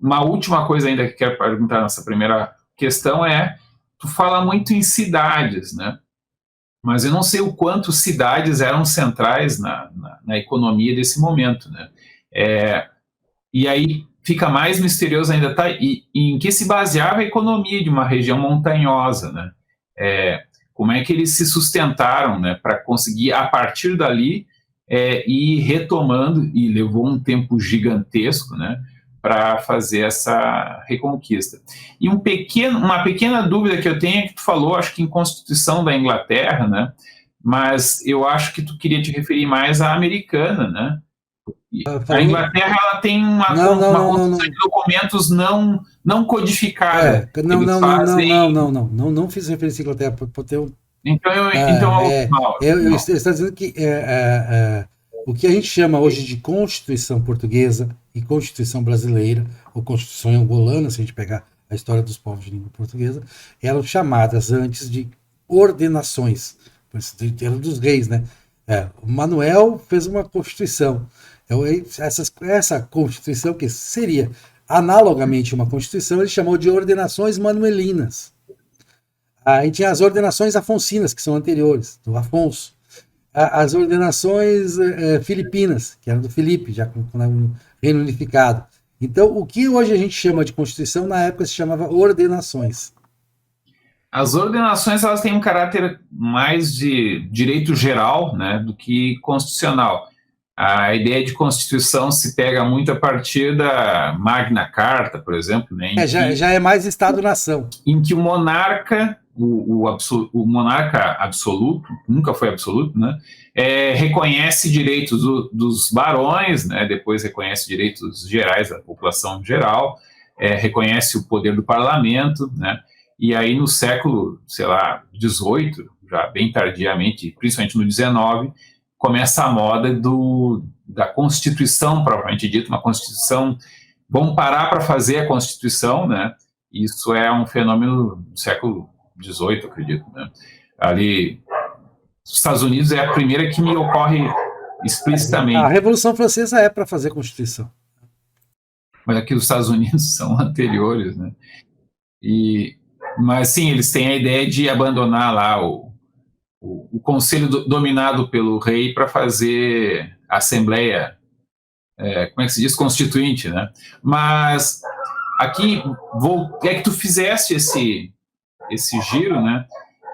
S2: uma última coisa ainda que quero perguntar nessa primeira questão tu fala muito em cidades, né? Mas eu não sei o quanto cidades eram centrais na economia desse momento, né? E aí fica mais misterioso ainda, tá? E em que se baseava a economia de uma região montanhosa, né? Como é que eles se sustentaram, né, para conseguir, a partir dali, ir retomando, e levou um tempo gigantesco, né, para fazer essa reconquista. E uma pequena dúvida que eu tenho é que tu falou, acho que em Constituição da Inglaterra, né, mas eu acho que tu queria te referir mais à americana, né? A Inglaterra ela tem uma constituição de documentos não codificada.
S1: Não fiz referência à Inglaterra, pode ter
S2: eu
S1: estou dizendo que o que a gente chama hoje de Constituição Portuguesa e Constituição Brasileira, ou Constituição Angolana, se a gente pegar a história dos povos de língua portuguesa, eram chamadas antes de ordenações, eram dos reis, né? O Manuel fez uma Constituição. Essa Constituição, que seria analogamente uma Constituição, ele chamou de ordenações manuelinas. Aí tinha as ordenações afoncinas, que são anteriores, do Afonso. As ordenações filipinas, que eram do Filipe, já com o Reino Unificado. Então, o que hoje a gente chama de Constituição, na época se chamava ordenações.
S2: As ordenações elas têm um caráter mais de direito geral, né, do que constitucional. A ideia de Constituição se pega muito a partir da Magna Carta, por exemplo, né,
S1: já é mais Estado-nação.
S2: Em que o monarca, o monarca absoluto, nunca foi absoluto, né, reconhece direitos dos barões, né, depois reconhece direitos gerais da população geral, reconhece o poder do parlamento, né, e aí no século, sei lá, XVIII, já bem tardiamente, principalmente no XIX, começa a moda da Constituição, propriamente dito, uma Constituição. Vamos parar para fazer a Constituição, né? Isso é um fenômeno do século XVIII, acredito, né? Ali, os Estados Unidos é a primeira que me ocorre explicitamente.
S1: A Revolução Francesa é para fazer Constituição.
S2: Mas aqui os Estados Unidos são anteriores, né? Mas sim, eles têm a ideia de abandonar lá o conselho dominado pelo rei para fazer a assembleia, como é que se diz, constituinte, né? Mas aqui que tu fizeste esse giro, né?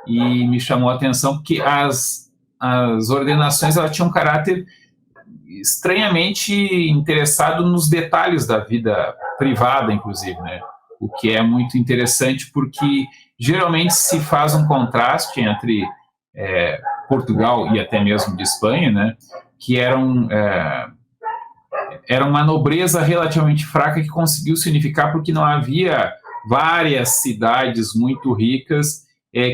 S2: E me chamou a atenção porque as ordenações elas tinham um caráter estranhamente interessado nos detalhes da vida privada, inclusive, né? O que é muito interessante porque geralmente se faz um contraste entre Portugal e até mesmo de Espanha, né? Que era uma nobreza relativamente fraca que conseguiu se unificar porque não havia várias cidades muito ricas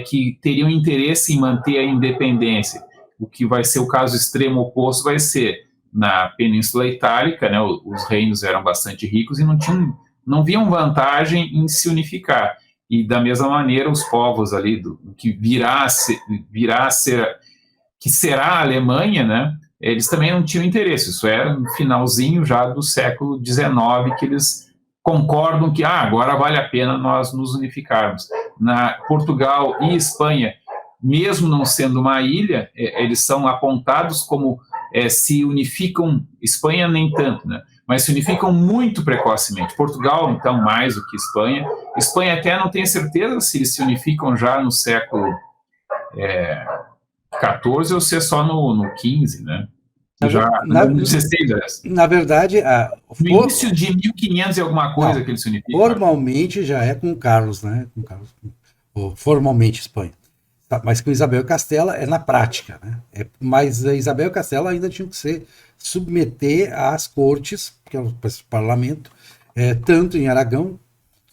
S2: que teriam interesse em manter a independência. O que vai ser o caso extremo oposto vai ser na Península Itálica, né, os reinos eram bastante ricos e não viam vantagem em se unificar. E da mesma maneira os povos ali que virá a ser que será a Alemanha, né, eles também não tinham interesse. Isso era no finalzinho já do século XIX que eles concordam que agora vale a pena nós nos unificarmos. Na Portugal e Espanha, mesmo não sendo uma ilha, eles são apontados como se unificam, Espanha nem tanto, né? Mas se unificam muito precocemente. Portugal, então, mais do que Espanha. Espanha até não tenho certeza se eles se unificam já no século XIV ou se é só no XV, né? No XVI,
S1: na verdade,
S2: no início de 1500 e alguma coisa que eles se unificam.
S1: Formalmente já é com Carlos, né? Com Carlos, formalmente Espanha. Mas com Isabel e Castela é na prática, né? Mas a Isabel e Castela ainda tinham que se submeter às cortes, que é o parlamento, tanto em Aragão,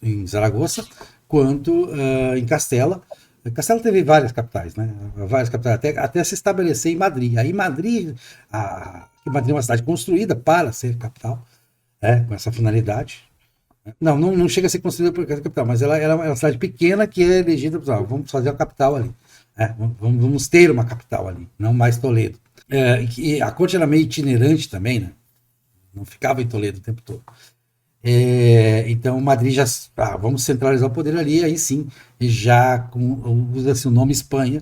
S1: em Zaragoza, quanto em Castela. Castela teve várias capitais, né? Várias capitais, até se estabelecer em Madrid. Aí Madrid é uma cidade construída para ser capital, com essa finalidade. Não chega a ser construída por capital, mas ela é uma cidade pequena que é elegida, vamos fazer a capital ali. Vamos ter uma capital ali, não mais Toledo. E a corte era meio itinerante também, né? Não ficava em Toledo o tempo todo. Então Madrid já vamos centralizar o poder ali, aí sim já usa-se o nome Espanha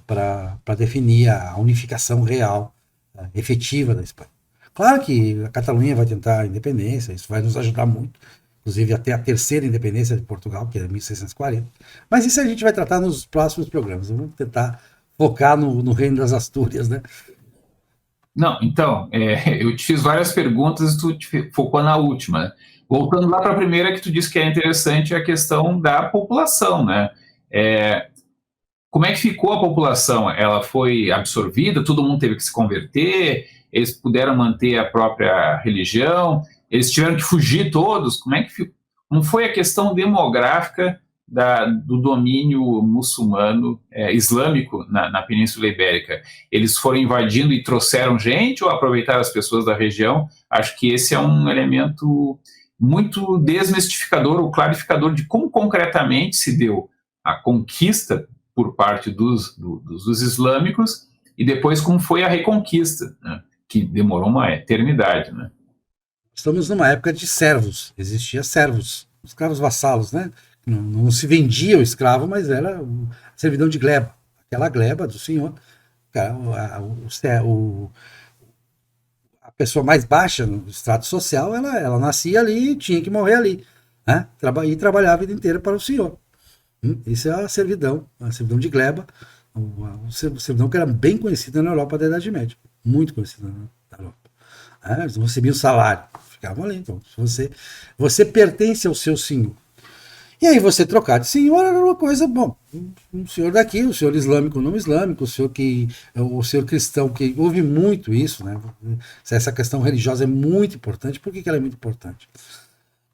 S1: para definir a unificação real, efetiva da Espanha. Claro que a Catalunha vai tentar a independência, isso vai nos ajudar muito, inclusive até a terceira independência de Portugal, que é 1640, mas isso a gente vai tratar nos próximos programas. Vamos tentar focar no Reino das Astúrias, né?
S2: Não, então, eu te fiz várias perguntas e tu te focou na última. Voltando lá para a primeira que tu disse que é interessante, é a questão da população, né? Como é que ficou a população? Ela foi absorvida? Todo mundo teve que se converter? Eles puderam manter a própria religião? Eles tiveram que fugir todos? Como foi a questão demográfica do domínio muçulmano islâmico na Península Ibérica? Eles foram invadindo e trouxeram gente ou aproveitaram as pessoas da região? Acho que esse é um elemento muito desmistificador ou clarificador de como concretamente se deu a conquista por parte dos islâmicos e depois como foi a reconquista, né? Que demorou uma eternidade, né?
S1: Estamos numa época de servos, existia servos, escravos vassalos, né? Não se vendia o escravo, mas era servidão de gleba. Aquela gleba do senhor, a pessoa mais baixa no extrato social, ela nascia ali e tinha que morrer ali, né? E trabalhava a vida inteira para o senhor. Isso é a servidão de gleba, a servidão que era bem conhecida na Europa da Idade Média, muito conhecida na Europa. Eles não recebiam salário, ficavam ali. Então, você pertence ao seu senhor. E aí você trocar de senhor era uma coisa, bom, um senhor daqui, o senhor islâmico, não islâmico, o senhor cristão, que houve muito isso, né? Essa questão religiosa é muito importante. Por que ela é muito importante?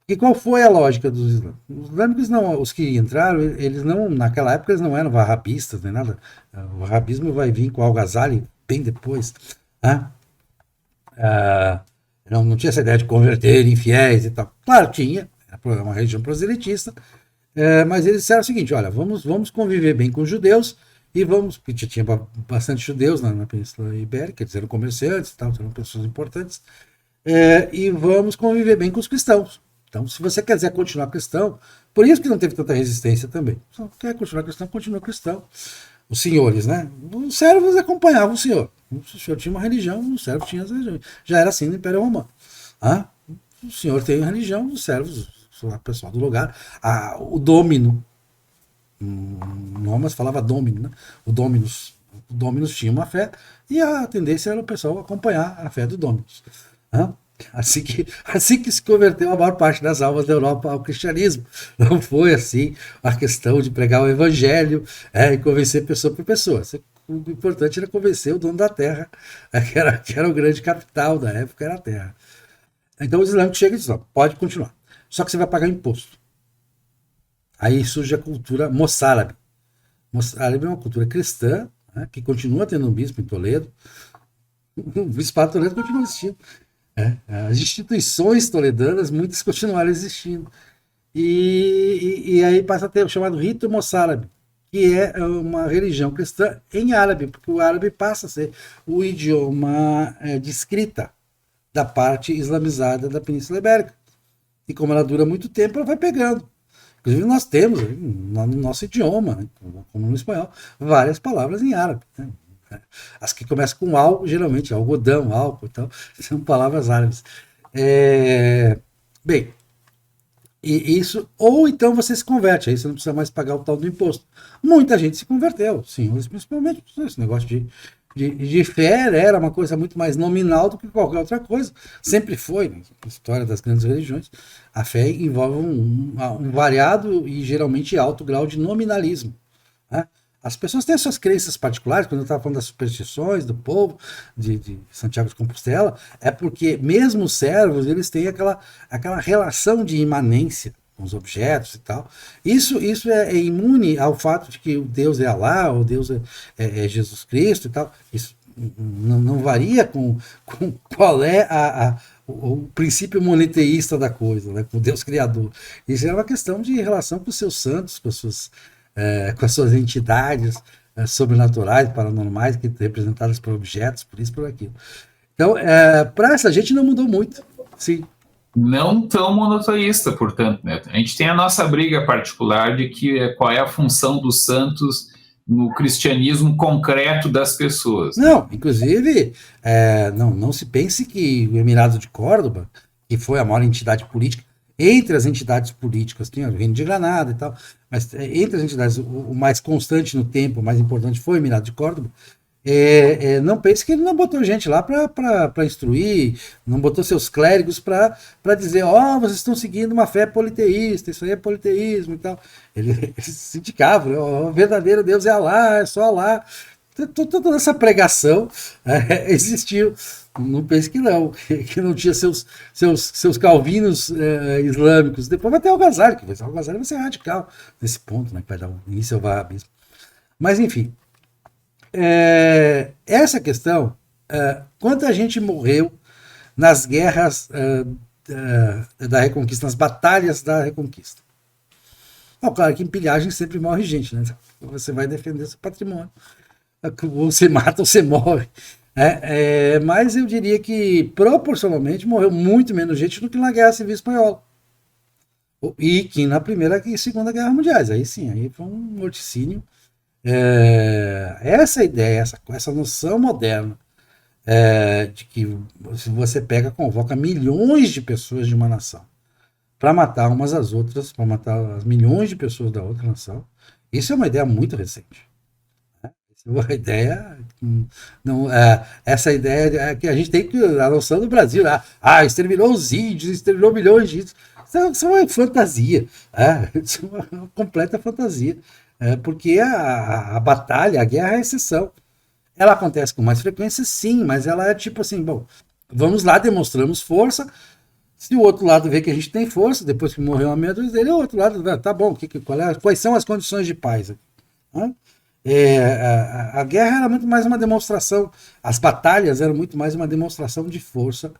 S1: Porque qual foi a lógica dos islâmicos? Os islâmicos não, os que entraram, eles não, naquela época eles não eram wahhabistas nem nada. O wahhabismo vai vir com o Al-Ghazali bem depois, né? Não tinha essa ideia de converter infiéis e tal. Claro, tinha, era uma religião proselitista, mas eles disseram o seguinte: olha, vamos conviver bem com os judeus e porque tinha bastante judeus na Península Ibérica, eles eram comerciantes e tal, eram pessoas importantes, e vamos conviver bem com os cristãos. Então, se você quiser continuar cristão, por isso que não teve tanta resistência também. Se quer continuar cristão, continua cristão. Os senhores, né? Os servos acompanhavam o senhor. Se o senhor tinha uma religião, o servo tinha essa religião. Já era assim no Império Romano. O senhor tem religião, os servos, o pessoal do lugar. O domino, em Roma se falava domino, né? O dominus, O Dominus tinha uma fé e a tendência era o pessoal acompanhar a fé do Dominus. Né? Assim que se converteu a maior parte das almas da Europa ao cristianismo. Não foi assim a questão de pregar o evangelho e convencer pessoa por pessoa. O importante era convencer o dono da terra, que era o grande capital da época, era a terra. Então o islâmico chega e diz, pode continuar. Só que você vai pagar imposto. Aí surge a cultura moçárabe. Moçárabe é uma cultura cristã, né, que continua tendo um bispo em Toledo. O bispado de Toledo continua existindo. As instituições toledanas, muitas continuaram existindo. E aí passa a ter o chamado rito moçárabe, que é uma religião cristã em árabe, porque o árabe passa a ser o idioma de escrita da parte islamizada da Península Ibérica. E como ela dura muito tempo, ela vai pegando. Inclusive nós temos no nosso idioma, né, como no espanhol, várias palavras em árabe. Né? As que começam com al, geralmente algodão, álcool, então, são palavras árabes. Bem, e isso, ou então você se converte, aí você não precisa mais pagar o tal do imposto. Muita gente se converteu, senhores, principalmente esse negócio de fé era uma coisa muito mais nominal do que qualquer outra coisa. Sempre foi, na história das grandes religiões, a fé envolve um variado e geralmente alto grau de nominalismo. Né? As pessoas têm as suas crenças particulares, quando eu estava falando das superstições do povo de Santiago de Compostela, é porque mesmo os servos, eles têm aquela relação de imanência com os objetos e tal. Isso é imune ao fato de que o Deus é Alá, o Deus é Jesus Cristo e tal. Isso não varia com qual é o princípio monoteísta da coisa, né, com o Deus Criador. Isso é uma questão de relação com os seus santos, com as suas entidades sobrenaturais, paranormais, que representadas por objetos, por isso, por aquilo. Então, para essa gente não mudou muito, sim.
S2: Não tão monoteísta, portanto, né? A gente tem a nossa briga particular de qual é a função dos santos no cristianismo concreto das pessoas.
S1: Não, inclusive, não se pense que o Emirado de Córdoba, que foi a maior entidade política, entre as entidades políticas, tinha o Reino de Granada e tal, mas entre as entidades, o mais constante no tempo, o mais importante foi o Emirado de Córdoba. Não pense que ele não botou gente lá para instruir, não botou seus clérigos para dizer, vocês estão seguindo uma fé politeísta, isso aí é politeísmo e tal. Ele se indicava, o verdadeiro Deus é Alá, é só Alá. Toda essa pregação existiu. Não pense que não tinha seus calvinos islâmicos. Depois vai ter o Ghazali, que o Ghazali vai ser radical nesse ponto, né, que vai dar início ao wahhabismo. Mas, enfim, essa questão, quanta gente morreu nas guerras da Reconquista, nas batalhas da Reconquista. Claro que em pilhagem sempre morre gente, né? Você vai defender seu patrimônio. Ou você mata ou você morre. Mas eu diria que proporcionalmente morreu muito menos gente do que na Guerra Civil Espanhola. E que na Primeira e Segunda Guerra Mundiais. Aí sim, aí foi um morticínio. Essa ideia, essa noção moderna de que se você convoca milhões de pessoas de uma nação para matar umas às outras, para matar as milhões de pessoas da outra nação, isso é uma ideia muito recente. Uma ideia, essa ideia é que a gente tem a noção do Brasil, exterminou os índios, exterminou milhões de índios. Isso é uma fantasia, isso é uma completa fantasia. Porque a batalha, a guerra é a exceção. Ela acontece com mais frequência, sim, mas ela é tipo assim, bom, vamos lá, demonstramos força. Se o outro lado vê que a gente tem força, depois que morreu a meia dúzia dele, o outro lado, tá bom, quais são as condições de paz aqui? A guerra era muito mais uma demonstração, as batalhas eram muito mais uma demonstração de força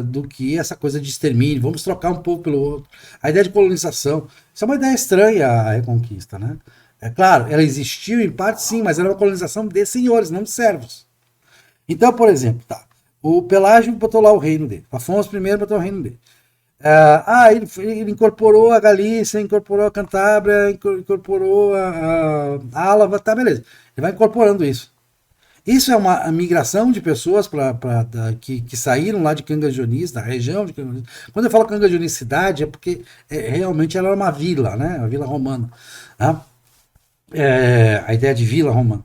S1: do que essa coisa de extermínio, vamos trocar um povo pelo outro. A ideia de colonização, isso é uma ideia estranha, a Reconquista, né? É claro, ela existiu em parte sim, mas era uma colonização de senhores, não de servos. Então, por exemplo, o Pelágio botou lá o reino dele, Afonso I botou o reino dele. Ele incorporou a Galícia, incorporou a Cantábria, incorporou a Álava, tá, beleza. Ele vai incorporando isso. Isso é uma migração de pessoas que saíram lá de Cangajonis, da região de Cangajonis. Quando eu falo Cangajonis cidade, é porque realmente ela era uma vila, né? Uma vila romana. Tá? A ideia de vila romana.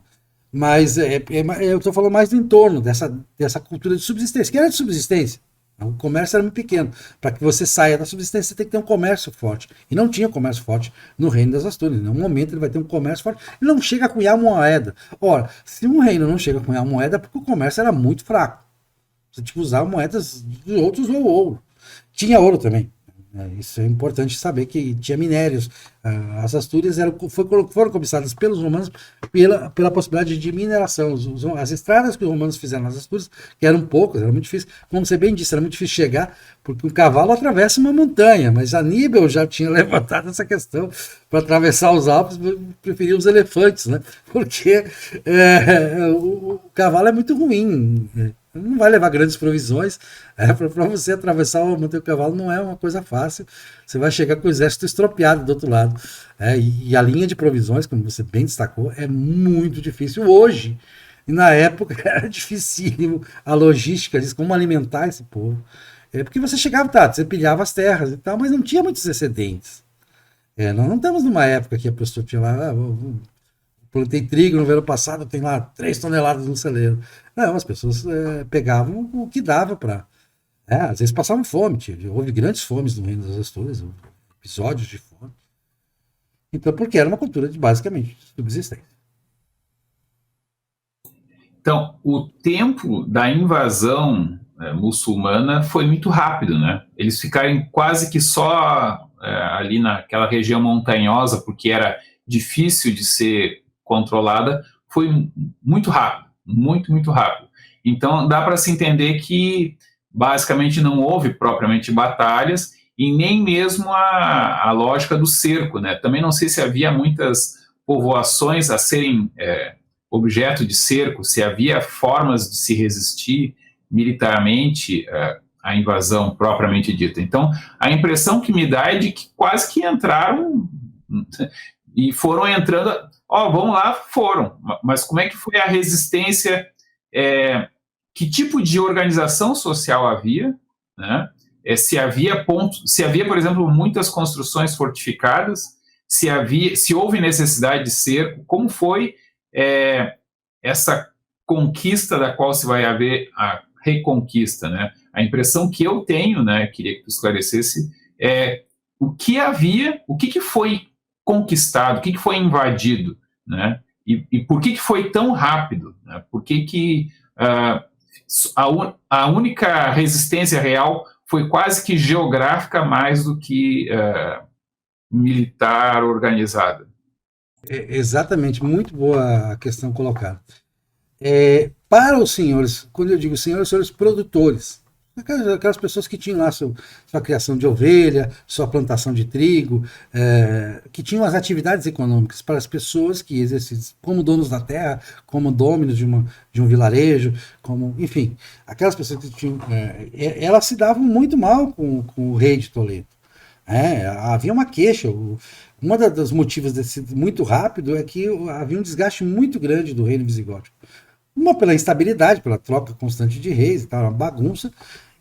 S1: Mas eu estou falando mais do entorno dessa cultura de subsistência, que era de subsistência. O comércio era muito pequeno. Para que você saia da subsistência, você tem que ter um comércio forte. E não tinha comércio forte no Reino das Astúrias. Em nenhum momento ele vai ter um comércio forte. Ele não chega a cunhar moeda. Ora, se um reino não chega a cunhar moeda, é porque o comércio era muito fraco. Você tinha que usar moedas de outros ou ouro. Tinha ouro também. Isso é importante saber que tinha minérios. As Astúrias foram cobiçadas pelos romanos pela possibilidade de mineração. As estradas que os romanos fizeram nas Astúrias, que eram poucas, era muito difícil. Como você bem disse, era muito difícil chegar, porque um cavalo atravessa uma montanha. Mas Aníbal já tinha levantado essa questão para atravessar os Alpes, preferia os elefantes, né? Porque o cavalo é muito ruim. Não vai levar grandes provisões. Para você atravessar ou manter o cavalo não é uma coisa fácil. Você vai chegar com o exército estropiado do outro lado. E a linha de provisões, como você bem destacou, é muito difícil hoje. E na época era dificílimo a logística disso, como alimentar esse povo. Porque você chegava, você pilhava as terras e tal, mas não tinha muitos excedentes. Nós não estamos numa época que a pessoa tinha lá, plantei trigo no verão passado, tem lá 3 toneladas no celeiro. Não, as pessoas pegavam o que dava para. Às vezes passavam fome, houve grandes fomes no Reino das Astúrias, episódios de fome. Então, porque era uma cultura de basicamente subsistência.
S2: Então, o tempo da invasão muçulmana foi muito rápido, né? Eles ficaram quase que só ali naquela região montanhosa, porque era difícil de ser controlada, foi muito rápido, muito rápido. Então dá para se entender que basicamente não houve propriamente batalhas e nem mesmo a lógica do cerco, né? Também não sei se havia muitas povoações a serem objeto de cerco, se havia formas de se resistir militarmente à invasão propriamente dita. Então a impressão que me dá é de que quase que entraram e foram entrando. Vamos lá, foram. Mas como é que foi a resistência? Que tipo de organização social havia? Né? Se havia, por exemplo, muitas construções fortificadas, se houve necessidade de cerco, como foi essa conquista da qual se vai haver a reconquista? Né? A impressão que eu tenho, né, queria que tu esclarecesse, o que havia, o que foi conquistado, o que foi invadido, né? E por que foi tão rápido? Né? Por que a única resistência real foi quase que geográfica mais do que militar organizada?
S1: Exatamente, muito boa a questão colocada. Para os senhores, quando eu digo senhores, senhores produtores, aquelas pessoas que tinham lá sua criação de ovelha, sua plantação de trigo, que tinham as atividades econômicas para as pessoas que exerciam como donos da terra, como donos de um vilarejo, enfim, aquelas pessoas que tinham, elas se davam muito mal com o rei de Toledo. Havia uma queixa. Um dos motivos desse muito rápido é que havia um desgaste muito grande do reino visigótico. Uma pela instabilidade, pela troca constante de reis, uma bagunça,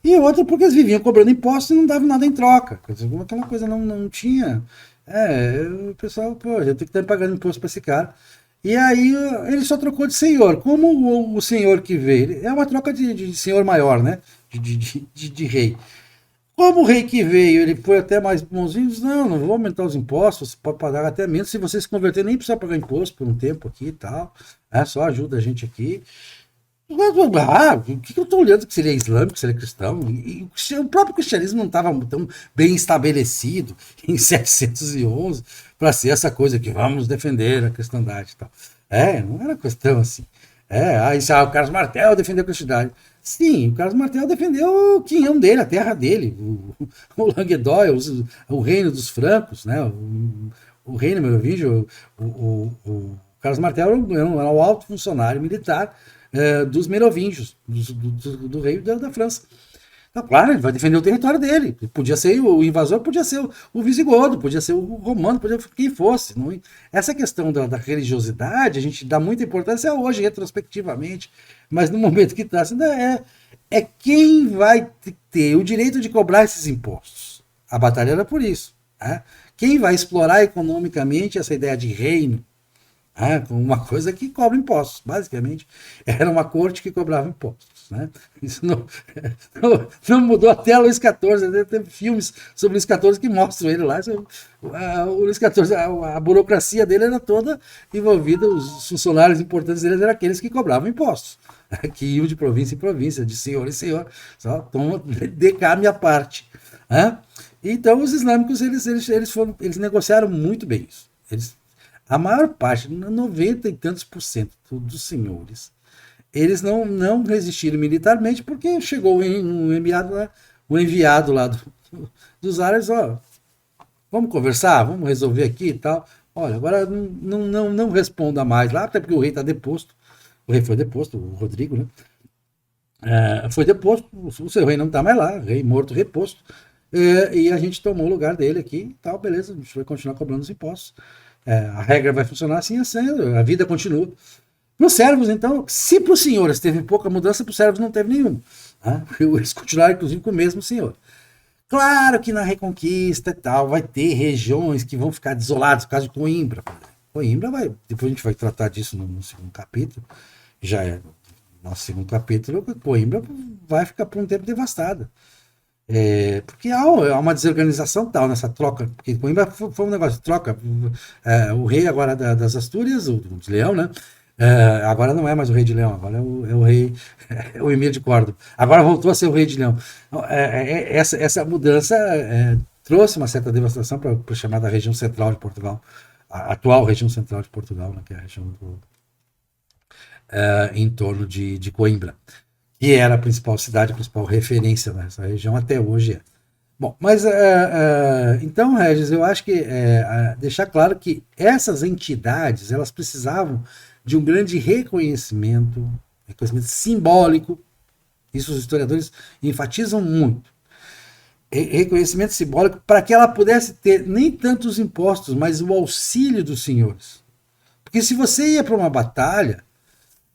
S1: e outra porque eles viviam cobrando impostos e não davam nada em troca. Quer dizer, aquela coisa não tinha. O pessoal, já tem que estar pagando imposto para esse cara. E aí ele só trocou de senhor. Como o senhor que veio, é uma troca de senhor maior, né? De rei. Como o rei que veio, ele foi até mais bonzinho, disse, não vou aumentar os impostos, você pode pagar até menos, se você se converter, nem precisa pagar imposto por um tempo aqui e tal, só ajuda a gente aqui. O que eu estou olhando que seria islâmico, que seria cristão? E o próprio cristianismo não estava tão bem estabelecido em 711 para ser essa coisa que vamos defender a cristandade e tal. Não era questão assim. O Carlos Martel defendeu a cristandade. Sim, o Carlos Martel defendeu o quinhão dele, a terra dele, o Languedoc, o reino dos francos, né? O reino merovingio. O Carlos Martel era o alto funcionário militar dos merovingios, do rei da França. Então, claro, ele vai defender o território dele. Podia ser o invasor, podia ser o visigodo, podia ser o romano, podia ser quem fosse. Essa questão da religiosidade, a gente dá muita importância hoje, retrospectivamente, mas no momento que está, é quem vai ter o direito de cobrar esses impostos. A batalha era por isso. Quem vai explorar economicamente essa ideia de reino, Com uma coisa que cobra impostos, basicamente. Era uma corte que cobrava impostos. Né? Isso não mudou até Luís XIV. Teve filmes sobre Luís XIV que mostram ele lá. O Luís XIV, a burocracia dele era toda envolvida, os funcionários importantes deles eram aqueles que cobravam impostos, que iam de província em província, de senhor em senhor. Só toma, dê cá a minha parte. Né? Então, os islâmicos eles negociaram muito bem isso. A maior parte, 90 e tantos por cento dos senhores, eles não resistiram militarmente porque chegou o enviado lá dos árabes, ó, vamos conversar, vamos resolver aqui e tal. Olha, agora não responda mais lá, até porque o rei está deposto. O rei foi deposto, o Rodrigo, né? Foi deposto, o seu rei não está mais lá, rei morto, reposto. E a gente tomou o lugar dele aqui e tal, beleza, a gente vai continuar cobrando os impostos. A regra vai funcionar assim, assim, a vida continua. Para os servos, então, se para os senhores teve pouca mudança, para os servos não teve nenhuma. Né? Eles continuaram, inclusive, com o mesmo senhor. Claro que na Reconquista e tal, vai ter regiões que vão ficar desoladas, por causa de Coimbra. Coimbra vai, depois a gente vai tratar disso no segundo capítulo, já é nosso segundo capítulo, Coimbra vai ficar por um tempo devastada. Porque há uma desorganização tal nessa troca, porque Coimbra foi um negócio de troca. O rei agora das Astúrias, o de Leão, né? Agora não é mais o rei de Leão, agora é o rei, o Emir de Córdoba. Agora voltou a ser o rei de Leão. Essa mudança trouxe uma certa devastação para a chamada região central de Portugal, a atual região central de Portugal, né, que é a região em torno de Coimbra, que era a principal cidade, a principal referência nessa região, até hoje é. Bom, mas então, Regis, eu acho que deixar claro que essas entidades, elas precisavam de um grande reconhecimento simbólico, isso os historiadores enfatizam muito, reconhecimento simbólico para que ela pudesse ter nem tanto os impostos, mas o auxílio dos senhores. Porque se você ia para uma batalha,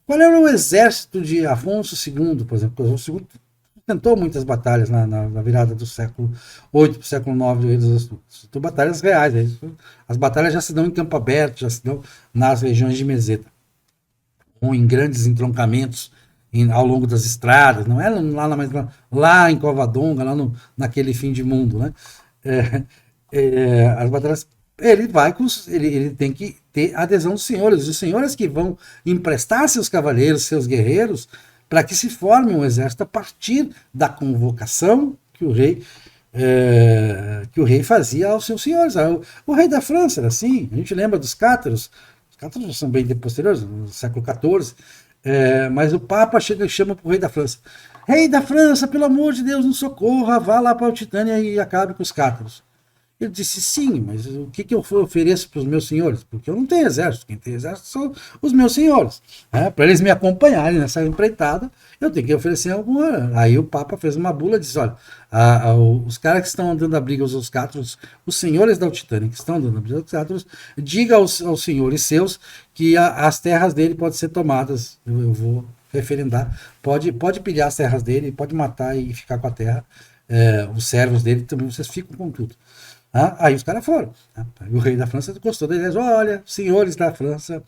S1: qual era o exército de Afonso II, por exemplo? Afonso II tentou muitas batalhas na virada do século VIII para o século IX. São batalhas reais. As batalhas já se dão em campo aberto, já se dão nas regiões de meseta, ou em grandes entroncamentos ao longo das estradas. Não é lá em Covadonga, naquele fim de mundo. Né? As batalhas ele tem que ter adesão dos senhores, os senhores que vão emprestar seus cavaleiros, seus guerreiros, para que se forme um exército a partir da convocação que o rei fazia aos seus senhores. O rei da França era assim, a gente lembra dos cátaros. Os cátaros são bem posteriores, no século XIV, mas o Papa chega e chama para o rei da França: rei da França, pelo amor de Deus, nos socorra, vá lá para a Altitânia e acabe com os cátaros. Ele disse: sim, mas o que eu ofereço para os meus senhores? Porque eu não tenho exército, quem tem exército são os meus senhores. Para eles me acompanharem nessa empreitada, eu tenho que oferecer alguma. Aí o Papa fez uma bula e disse: olha, os caras que estão andando a briga, os cátaros, os senhores da Altitânia que estão andando a briga aos cátaros, diga aos senhores seus que as terras dele podem ser tomadas. Eu vou referendar. Pode pilhar as terras dele, pode matar e ficar com a terra. Os servos dele também, vocês ficam com tudo. Aí os caras foram. O rei da França gostou da ideia. Olha, senhores da França,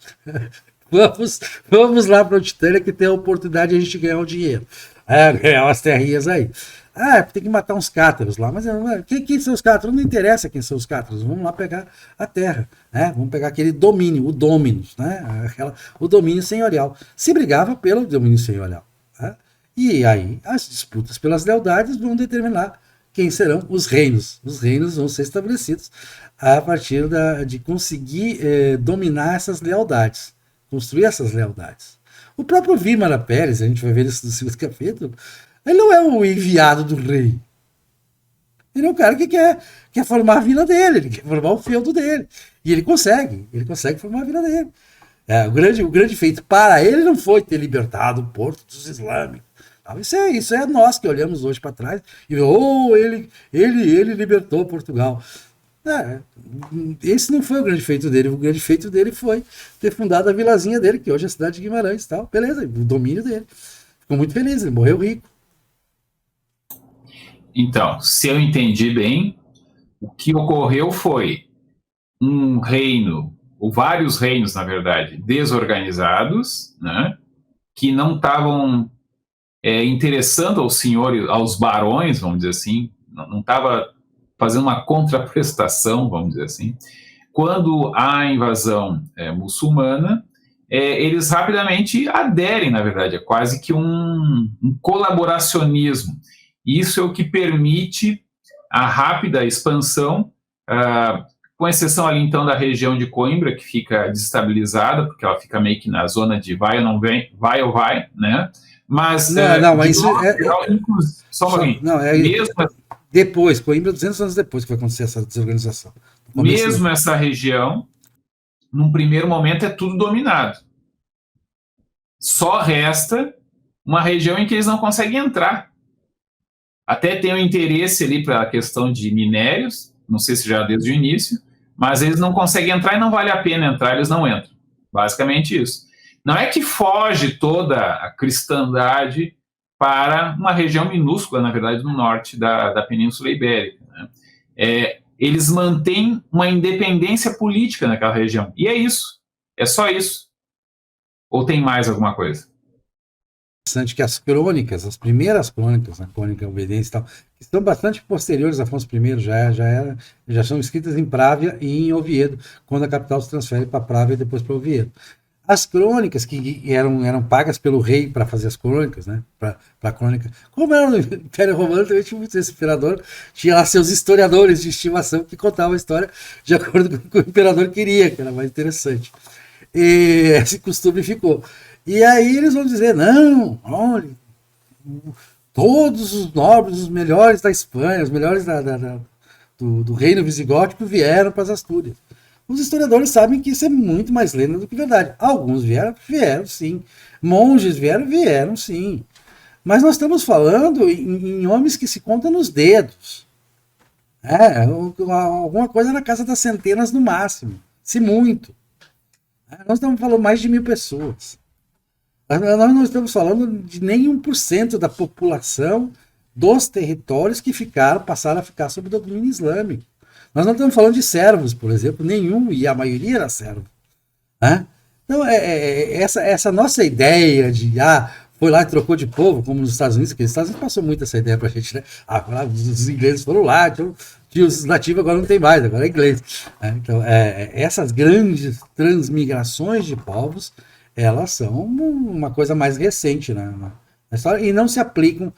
S1: vamos lá para a Altitânia que tem a oportunidade de a gente ganhar um dinheiro. Ganhar umas terrinhas aí. Tem que matar uns cátaros lá. Mas quem são os cátaros? Não interessa quem são os cátaros. Vamos lá pegar a terra. Vamos pegar aquele domínio, o dominus, o domínio senhorial. Se brigava pelo domínio senhorial. E aí as disputas pelas lealdades vão determinar quem serão os reinos. Os reinos vão ser estabelecidos a partir de conseguir dominar essas lealdades, construir essas lealdades. O próprio Vímara Pérez, a gente vai ver isso no segundo capítulo, ele não é o enviado do rei. Ele é um cara que quer formar a vila dele, ele quer formar o feudo dele. E ele consegue formar a vila dele. O grande feito para ele não foi ter libertado o Porto dos Islâmicos. Isso é nós que olhamos hoje para trás e ele libertou Portugal. Esse não foi o grande feito dele. O grande feito dele foi ter fundado a vilazinha dele, que hoje é a cidade de Guimarães. Tal. Beleza, o domínio dele. Ficou muito feliz, ele morreu rico.
S2: Então, se eu entendi bem, o que ocorreu foi um reino ou vários reinos, na verdade, desorganizados, né, que não estavam interessando aos senhores, aos barões, vamos dizer assim, não estava fazendo uma contraprestação, vamos dizer assim. Quando há a invasão muçulmana, eles rapidamente aderem, na verdade, é quase que um colaboracionismo. Isso é o que permite a rápida expansão, com exceção ali então da região de Coimbra, que fica desestabilizada, porque ela fica meio que na zona de vai ou não vem, vai ou vai, né? Mas,
S1: mas isso
S2: só um pouquinho.
S1: Mesmo depois, Coimbra, 200 anos depois que vai acontecer essa desorganização.
S2: Mesmo essa região, num primeiro momento, é tudo dominado. Só resta uma região em que eles não conseguem entrar. Até tem um interesse ali para a questão de minérios, não sei se já desde o início, mas eles não conseguem entrar e não vale a pena entrar, eles não entram. Basicamente isso. Não é que foge toda a cristandade para uma região minúscula, na verdade, no norte da Península Ibérica, né? Eles mantêm uma independência política naquela região. E é isso. É só isso. Ou tem mais alguma coisa?
S1: Interessante que as crônicas, as primeiras crônicas, a crônica albedense e tal, que são bastante posteriores a Afonso I, já são escritas em Právia e em Oviedo, quando a capital se transfere para Právia e depois para Oviedo. As crônicas que eram pagas pelo rei para fazer as crônicas, né? Para a crônica. Como era no Império Romano, também tinha muito esse imperador, tinha lá seus historiadores de estimação que contavam a história de acordo com o que o imperador queria, que era mais interessante. E esse costume ficou. E aí eles vão dizer, não, olha, todos os nobres, os melhores da Espanha, os melhores do reino visigótico vieram para as Astúrias. Os historiadores sabem que isso é muito mais lenda do que verdade. Alguns vieram sim. Monges vieram sim. Mas nós estamos falando em homens que se contam nos dedos. Alguma coisa na casa das centenas no máximo. Se muito. Nós estamos falando mais de 1.000 pessoas. Nós não estamos falando de nem 1% da população dos territórios que passaram a ficar sob domínio islâmico. Nós não estamos falando de servos, por exemplo, nenhum, e a maioria era servo. Né? Então, essa nossa ideia de, foi lá e trocou de povo, como nos Estados Unidos, que os Estados Unidos passou muito essa ideia para a gente, né? Os ingleses foram lá, então, os nativos agora não tem mais, agora é inglês. Então, essas grandes transmigrações de povos, elas são uma coisa mais recente, né, na história, e não se aplicam.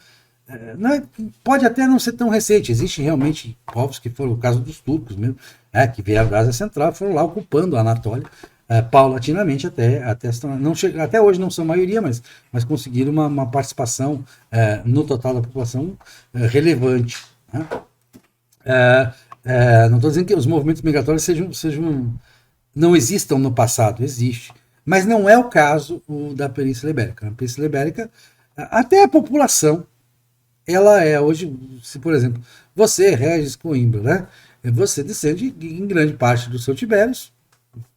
S1: Pode até não ser tão recente, existem realmente povos que foram o caso dos turcos mesmo, que vieram da Ásia Central, foram lá ocupando a Anatólia paulatinamente até hoje não são maioria, mas conseguiram uma participação no total da população relevante. Né? Não estou dizendo que os movimentos migratórios não existam no passado, existe, mas não é o caso da Península Ibérica. Na Península Ibérica, até a população, ela é hoje, se por exemplo, você, Regis Coimbra, né? Você descende em grande parte dos celtibérios,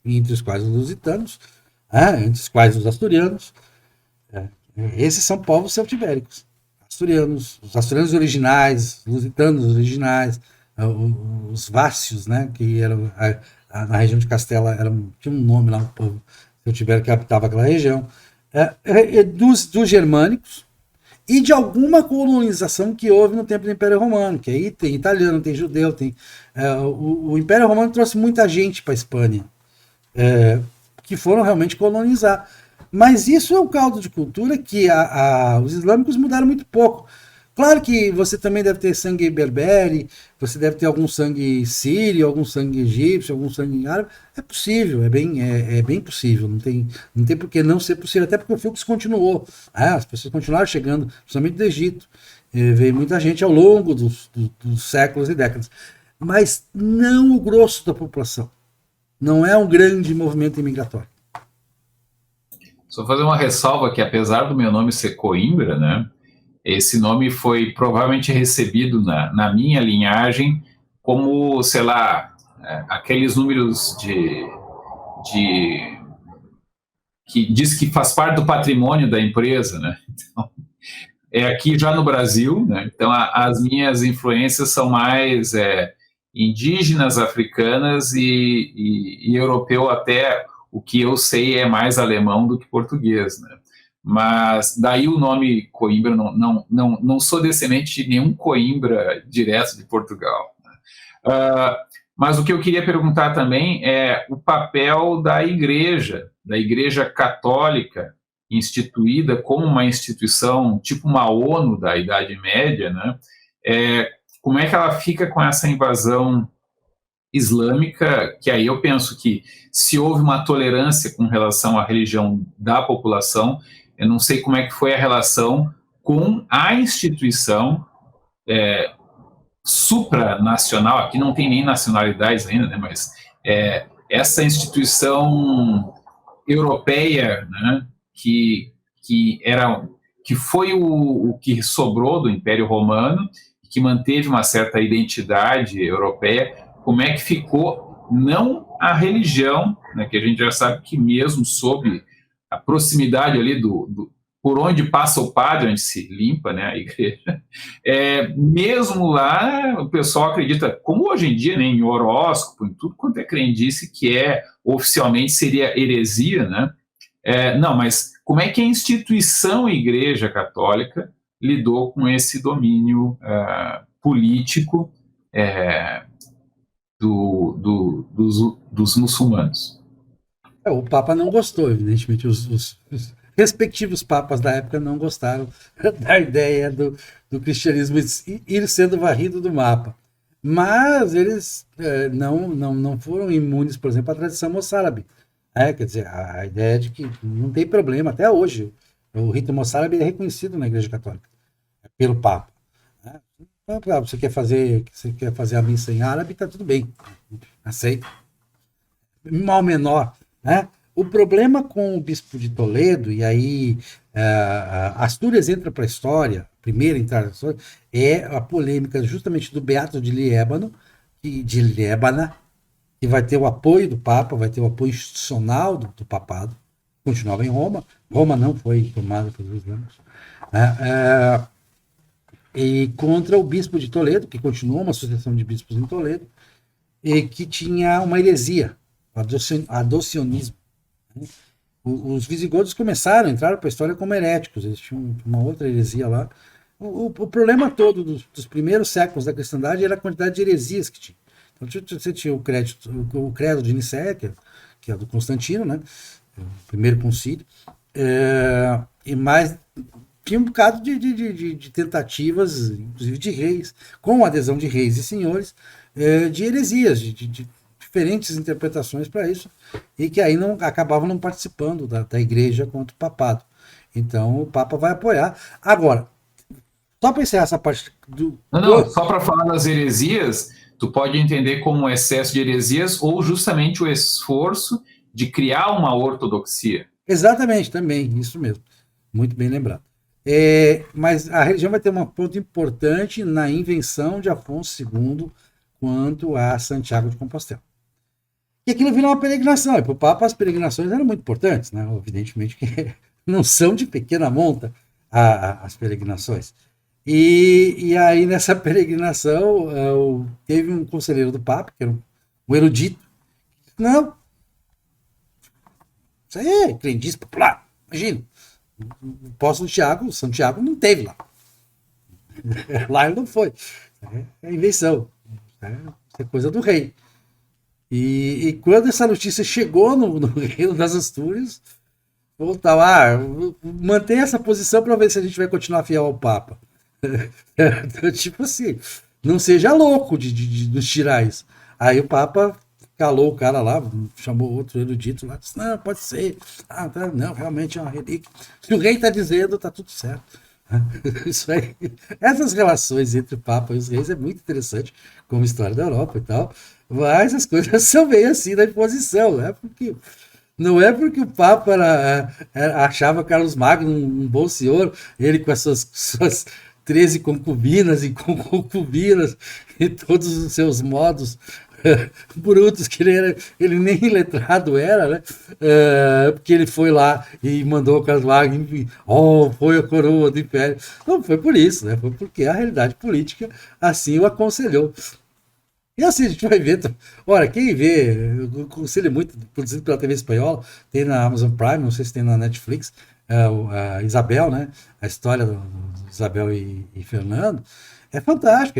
S1: entre os quais os lusitanos, entre os quais os asturianos. Esses são povos celtibéricos. Os asturianos originais, os lusitanos originais, os vácios, né? Que eram na região de Castela, tinha um nome lá, um povo celtibérico que habitava aquela região. Dos germânicos, e de alguma colonização que houve no tempo do Império Romano, que aí tem italiano, tem judeu, o Império Romano trouxe muita gente para a Espanha, que foram realmente colonizar. Mas isso é um caldo de cultura que os islâmicos mudaram muito pouco. Claro que você também deve ter sangue berbere, você deve ter algum sangue sírio, algum sangue egípcio, algum sangue árabe. É possível, é bem possível. Não tem por que não ser possível, até porque o fluxo continuou. As pessoas continuaram chegando, principalmente do Egito. Veio muita gente ao longo dos séculos e décadas. Mas não o grosso da população. Não é um grande movimento imigratório.
S2: Só fazer uma ressalva que, apesar do meu nome ser Coimbra, né? Esse nome foi provavelmente recebido na minha linhagem como, sei lá, aqueles números que diz que faz parte do patrimônio da empresa, né? Então, aqui já no Brasil, né? Então as minhas influências são mais indígenas, africanas e europeu até, o que eu sei é mais alemão do que português, né? Mas daí o nome Coimbra, não sou descendente de nenhum Coimbra direto de Portugal. Uh, mas o que eu queria perguntar também é o papel da Igreja Católica, instituída como uma instituição, tipo uma ONU da Idade Média, né? Como é que ela fica com essa invasão islâmica, que aí eu penso que se houve uma tolerância com relação à religião da população, eu não sei como é que foi a relação com a instituição supranacional, aqui não tem nem nacionalidades ainda, né, mas essa instituição europeia, né, que foi o que sobrou do Império Romano, que manteve uma certa identidade europeia, como é que ficou, não a religião, né, que a gente já sabe que mesmo sob a proximidade ali por onde passa o padre, onde se limpa, né, a igreja, mesmo lá o pessoal acredita, como hoje em dia, né, em horóscopo, em tudo quanto é crendice que oficialmente seria heresia, né? Não, mas como é que a instituição Igreja Católica lidou com esse domínio político dos muçulmanos?
S1: O Papa não gostou, evidentemente. Os respectivos papas da época não gostaram da ideia do cristianismo ir sendo varrido do mapa. Mas eles não foram imunes, por exemplo, à tradição moçárabe. Quer dizer, a ideia de que não tem problema, até hoje, o rito moçárabe é reconhecido na Igreja Católica, pelo Papa. Você quer fazer a missa em árabe, está tudo bem, aceita. Mal menor, né? O problema com o bispo de Toledo, e aí Astúrias entra para a história, primeira entrada na história, é a polêmica justamente do Beato de Liébana, que vai ter o apoio do Papa, vai ter o apoio institucional do papado, continuava em Roma, Roma não foi tomada pelos islâmicos, né? E contra o bispo de Toledo, que continuou uma sucessão de bispos em Toledo, e que tinha uma heresia, o adocionismo. Os visigodos entraram para a história como heréticos, eles tinham uma outra heresia lá. O problema todo dos primeiros séculos da cristandade era a quantidade de heresias que tinha. Então você tinha o credo de Nicéia, que é do Constantino, né? O primeiro concílio, e mais tinha um bocado de tentativas, inclusive de reis, com a adesão de reis e senhores, de heresias, de diferentes interpretações para isso, e que aí acabavam não participando da igreja contra o papado. Então o Papa vai apoiar. Agora, só para encerrar essa parte
S2: só para falar das heresias, tu pode entender como um excesso de heresias ou justamente o esforço de criar uma ortodoxia.
S1: Exatamente, também, isso mesmo. Muito bem lembrado. Mas a religião vai ter um ponto importante na invenção de Afonso II quanto a Santiago de Compostela. E aquilo virou uma peregrinação. E para o Papa as peregrinações eram muito importantes, né? Evidentemente que não são de pequena monta as peregrinações. E aí nessa peregrinação teve um conselheiro do Papa, que era um erudito. Não, isso aí é crendice popular, imagina. O apóstolo Santiago não teve lá. Lá ele não foi. É invenção. É coisa do rei. E quando essa notícia chegou no reino das Astúrias, voltava, mantém essa posição para ver se a gente vai continuar fiel ao Papa. Tipo assim, não seja louco de tirar isso. Aí o Papa calou o cara lá, chamou outro erudito lá, disse, não, pode ser. Não, realmente é uma relíquia. Se o rei está dizendo, está tudo certo. Isso aí. Essas relações entre o Papa e os reis é muito interessante, como história da Europa e tal, mas as coisas são meio assim da imposição, não é porque o Papa achava Carlos Magno um bom senhor, ele com as suas 13 concubinas e concubinas e todos os seus modos brutos, que ele nem letrado era, né? Porque ele foi lá e mandou o Carlos Magno, foi a coroa do Império. Não foi por isso, né? Foi porque a realidade política assim o aconselhou. E assim, a gente vai ver. Olha, quem vê, eu aconselho muito, produzido pela TV espanhola, tem na Amazon Prime, não sei se tem na Netflix, a Isabel, né? A história do Isabel e Fernando. É fantástico,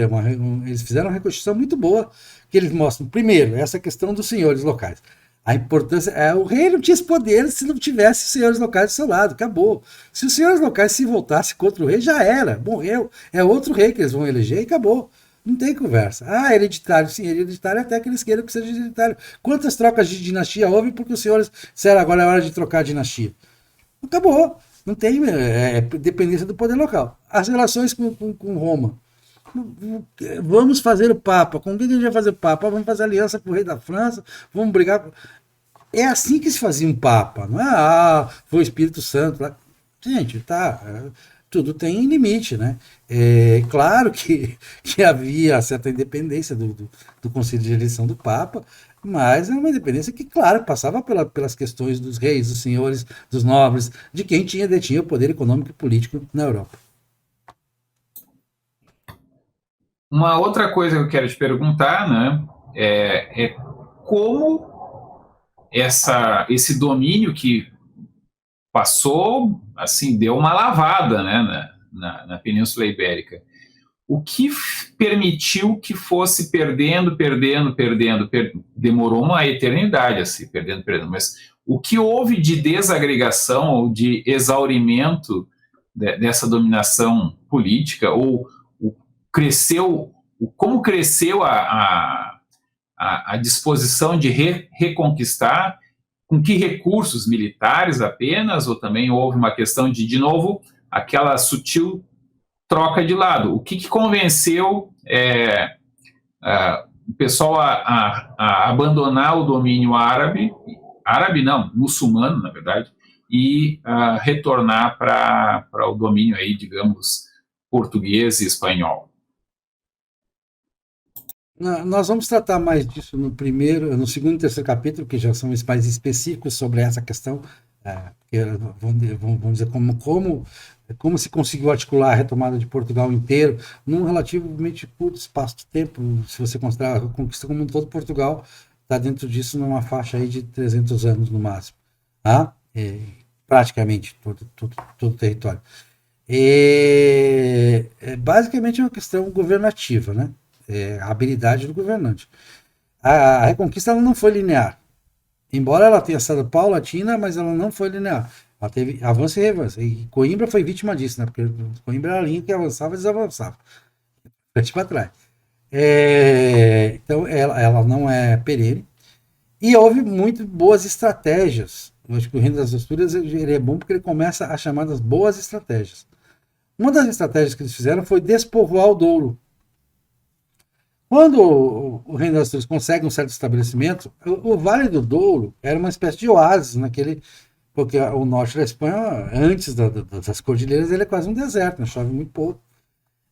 S1: eles fizeram uma reconstrução muito boa, que eles mostram, primeiro, essa questão dos senhores locais. A importância. O rei não tinha esse poder se não tivesse os senhores locais do seu lado, acabou. Se os senhores locais se voltassem contra o rei, já era, morreu. É outro rei que eles vão eleger e acabou. Não tem conversa. Ah, hereditário, sim, hereditário até que eles queiram que seja hereditário. Quantas trocas de dinastia houve porque os senhores disseram agora é hora de trocar a dinastia? Acabou. Não tem dependência do poder local. As relações com Roma. Vamos fazer o Papa. Com quem a gente vai fazer o Papa? Vamos fazer aliança com o rei da França. Vamos brigar. É assim que se fazia um Papa. Não é, foi o Espírito Santo lá. Gente, tá. Tudo tem limite, né? É claro que havia certa independência do Conselho de Eleição do Papa, mas é uma independência que, claro, passava pelas questões dos reis, dos senhores, dos nobres, de quem detinha o poder econômico e político na Europa.
S2: Uma outra coisa que eu quero te perguntar, né, é como esse domínio que passou, assim, deu uma lavada, né, na Península Ibérica. O que permitiu que fosse perdendo, demorou uma eternidade, assim, perdendo, mas o que houve de desagregação ou de exaurimento dessa dominação política, ou como cresceu a disposição de reconquistar, com que recursos militares apenas, ou também houve uma questão de novo, aquela sutil troca de lado. O que convenceu o pessoal a abandonar o domínio árabe não, muçulmano, na verdade, e retornar para o domínio aí, digamos, português e espanhol?
S1: Nós vamos tratar mais disso no segundo e terceiro capítulo, que já são mais específicos sobre essa questão, vamos dizer como se conseguiu articular a retomada de Portugal inteiro num relativamente curto espaço de tempo. Se você considerar a conquista como um todo, Portugal está dentro disso numa faixa aí de 300 anos no máximo, tá? Praticamente todo o território. Basicamente é uma questão governativa, né? A habilidade do governante. A reconquista ela não foi linear. Embora ela tenha sido paulatina, mas ela não foi linear. Ela teve avanço e revanço. E Coimbra foi vítima disso, né? Porque Coimbra era a linha que avançava e desavançava. Frente para trás. Então, ela não é perene. E houve muito boas estratégias. Eu acho que o Reino das Astúrias ele é bom porque ele começa a chamar das boas estratégias. Uma das estratégias que eles fizeram foi despovoar o Douro. Quando o Reino das Astúrias consegue um certo estabelecimento, o Vale do Douro era uma espécie de oásis porque o norte da Espanha, antes das cordilheiras, ele é quase um deserto, né? Chove muito pouco.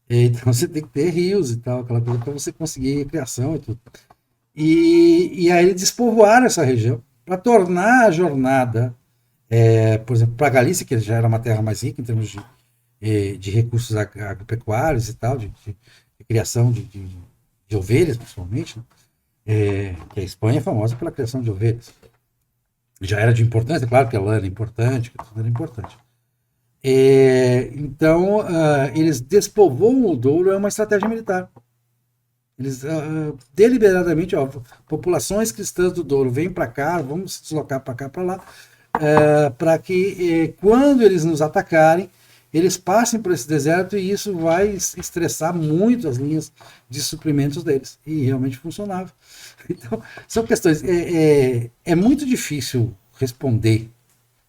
S1: Então você tem que ter rios e tal, aquela coisa para você conseguir criação e tudo. E aí eles despovoaram essa região para tornar a jornada, por exemplo, para a Galícia, que já era uma terra mais rica em termos de recursos agropecuários e tal, de criação de ovelhas, principalmente, né? Que a Espanha é famosa pela criação de ovelhas. Já era de importância, claro que a lã era importante, que tudo era importante. Então, eles despovoam o Douro, é uma estratégia militar. Eles, deliberadamente, populações cristãs do Douro, vêm para cá, vamos se deslocar para cá, para lá, para que, quando eles nos atacarem, eles passem por esse deserto e isso vai estressar muito as linhas de suprimentos deles. E realmente funcionava. Então, são questões. É muito difícil responder.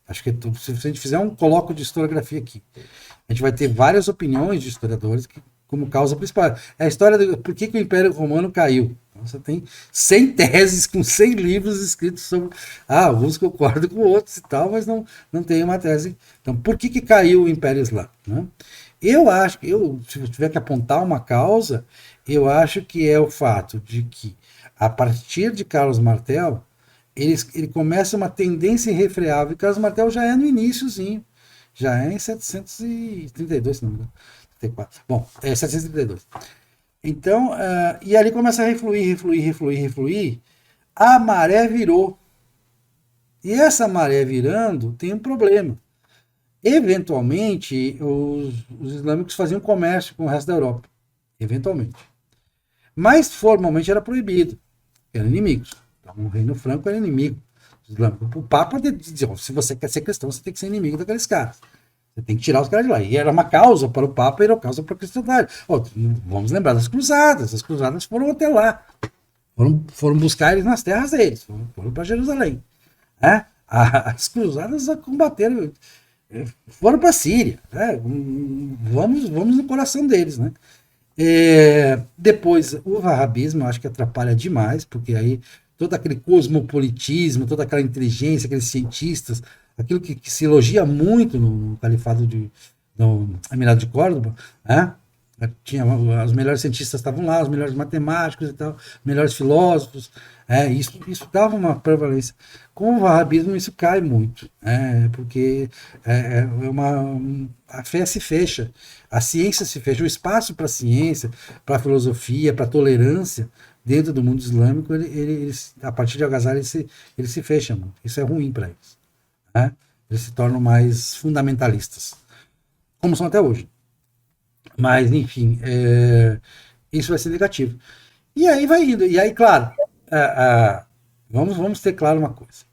S1: Acho que se a gente fizer um colóquio de historiografia aqui, a gente vai ter várias opiniões de historiadores como causa principal. É a história de por que o Império Romano caiu. Então, você tem 100 teses com 100 livros escritos sobre. Alguns concordam com outros e tal, mas não tem uma tese. Então, por que caiu o Império Islâmico? Né? Eu acho que, se eu tiver que apontar uma causa, eu acho que é o fato de que, a partir de Carlos Martel, ele começa uma tendência irrefreável. E Carlos Martel já é no iníciozinho, já é em 732, se não me engano. 34. Bom, 732. Então, e ali começa a refluir, a maré virou. E essa maré virando tem um problema. Eventualmente, os islâmicos faziam comércio com o resto da Europa. Eventualmente. Mas formalmente era proibido. Eram inimigos. Então, o Reino Franco era inimigo islâmico. O Papa dizia: se você quer ser cristão, você tem que ser inimigo daqueles caras. Você tem que tirar os caras de lá. E era uma causa para o Papa e era uma causa para a cristandade. Vamos lembrar das cruzadas. As cruzadas foram até lá. Foram buscar eles nas terras deles. Foram para Jerusalém. As cruzadas combateram. Foram para a Síria. Vamos no coração deles. Né? Depois, o wahhabismo, eu acho que atrapalha demais, porque aí todo aquele cosmopolitismo, toda aquela inteligência, aqueles cientistas, aquilo que se elogia muito no califado no Emirado de Córdoba, né? Tinha, os melhores cientistas estavam lá, os melhores matemáticos e tal, os melhores filósofos, isso dava uma prevalência. Com o wahhabismo isso cai muito, porque a fé se fecha, a ciência se fecha, o espaço para a ciência, para a filosofia, para a tolerância dentro do mundo islâmico, a partir de Al-Ghazali ele se fecha, mano. Isso é ruim para eles. Eles se tornam mais fundamentalistas, como são até hoje. Mas, enfim, isso vai ser negativo. E aí vai indo. E aí, claro, vamos ter claro uma coisa.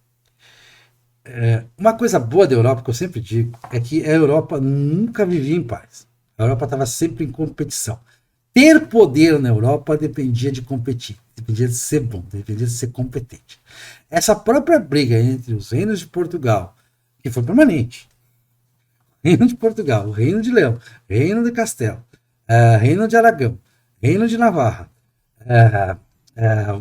S1: Uma coisa boa da Europa, que eu sempre digo, é que a Europa nunca vivia em paz. A Europa estava sempre em competição. Ter poder na Europa dependia de competir, dependia de ser bom, dependia de ser competente. Essa própria briga entre os reinos de Portugal, que foi permanente, Reino de Portugal, o Reino de Leão, Reino de Castelo, Reino de Aragão, Reino de Navarra,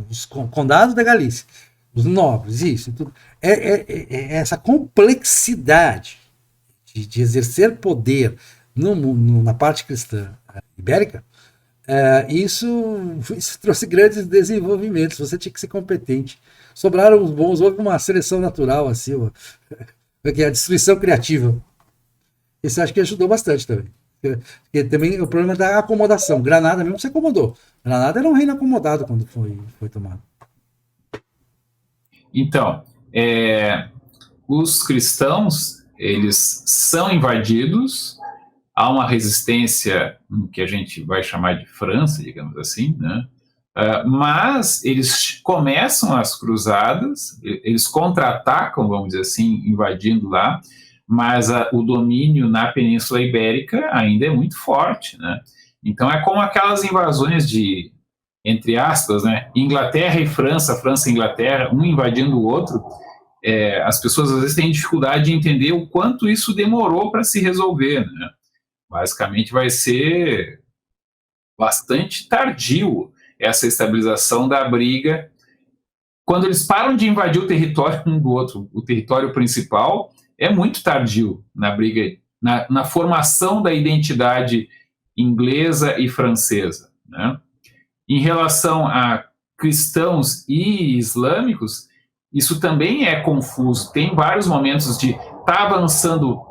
S1: os condados da Galícia, os nobres, isso tudo. Essa complexidade de exercer poder na parte cristã ibérica, isso trouxe grandes desenvolvimentos. Você tinha que ser competente. Sobraram os bons, houve uma seleção natural, assim, a destruição criativa. Isso acho que ajudou bastante também. Porque também o problema da acomodação. Granada mesmo se acomodou. Granada era um reino acomodado quando foi tomado.
S2: Então, os cristãos, eles são invadidos, há uma resistência que a gente vai chamar de França, digamos assim, né? Mas eles começam as cruzadas, eles contra-atacam, vamos dizer assim, invadindo lá, mas o domínio na Península Ibérica ainda é muito forte, né? Então é como aquelas invasões de, entre aspas, né, Inglaterra e França, França e Inglaterra, um invadindo o outro. As pessoas às vezes têm dificuldade de entender o quanto isso demorou para se resolver, né? Basicamente vai ser bastante tardio essa estabilização da briga. Quando eles param de invadir o território um do outro, o território principal, é muito tardio na briga, na formação da identidade inglesa e francesa, né? Em relação a cristãos e islâmicos, isso também é confuso. Tem vários momentos de estar avançando,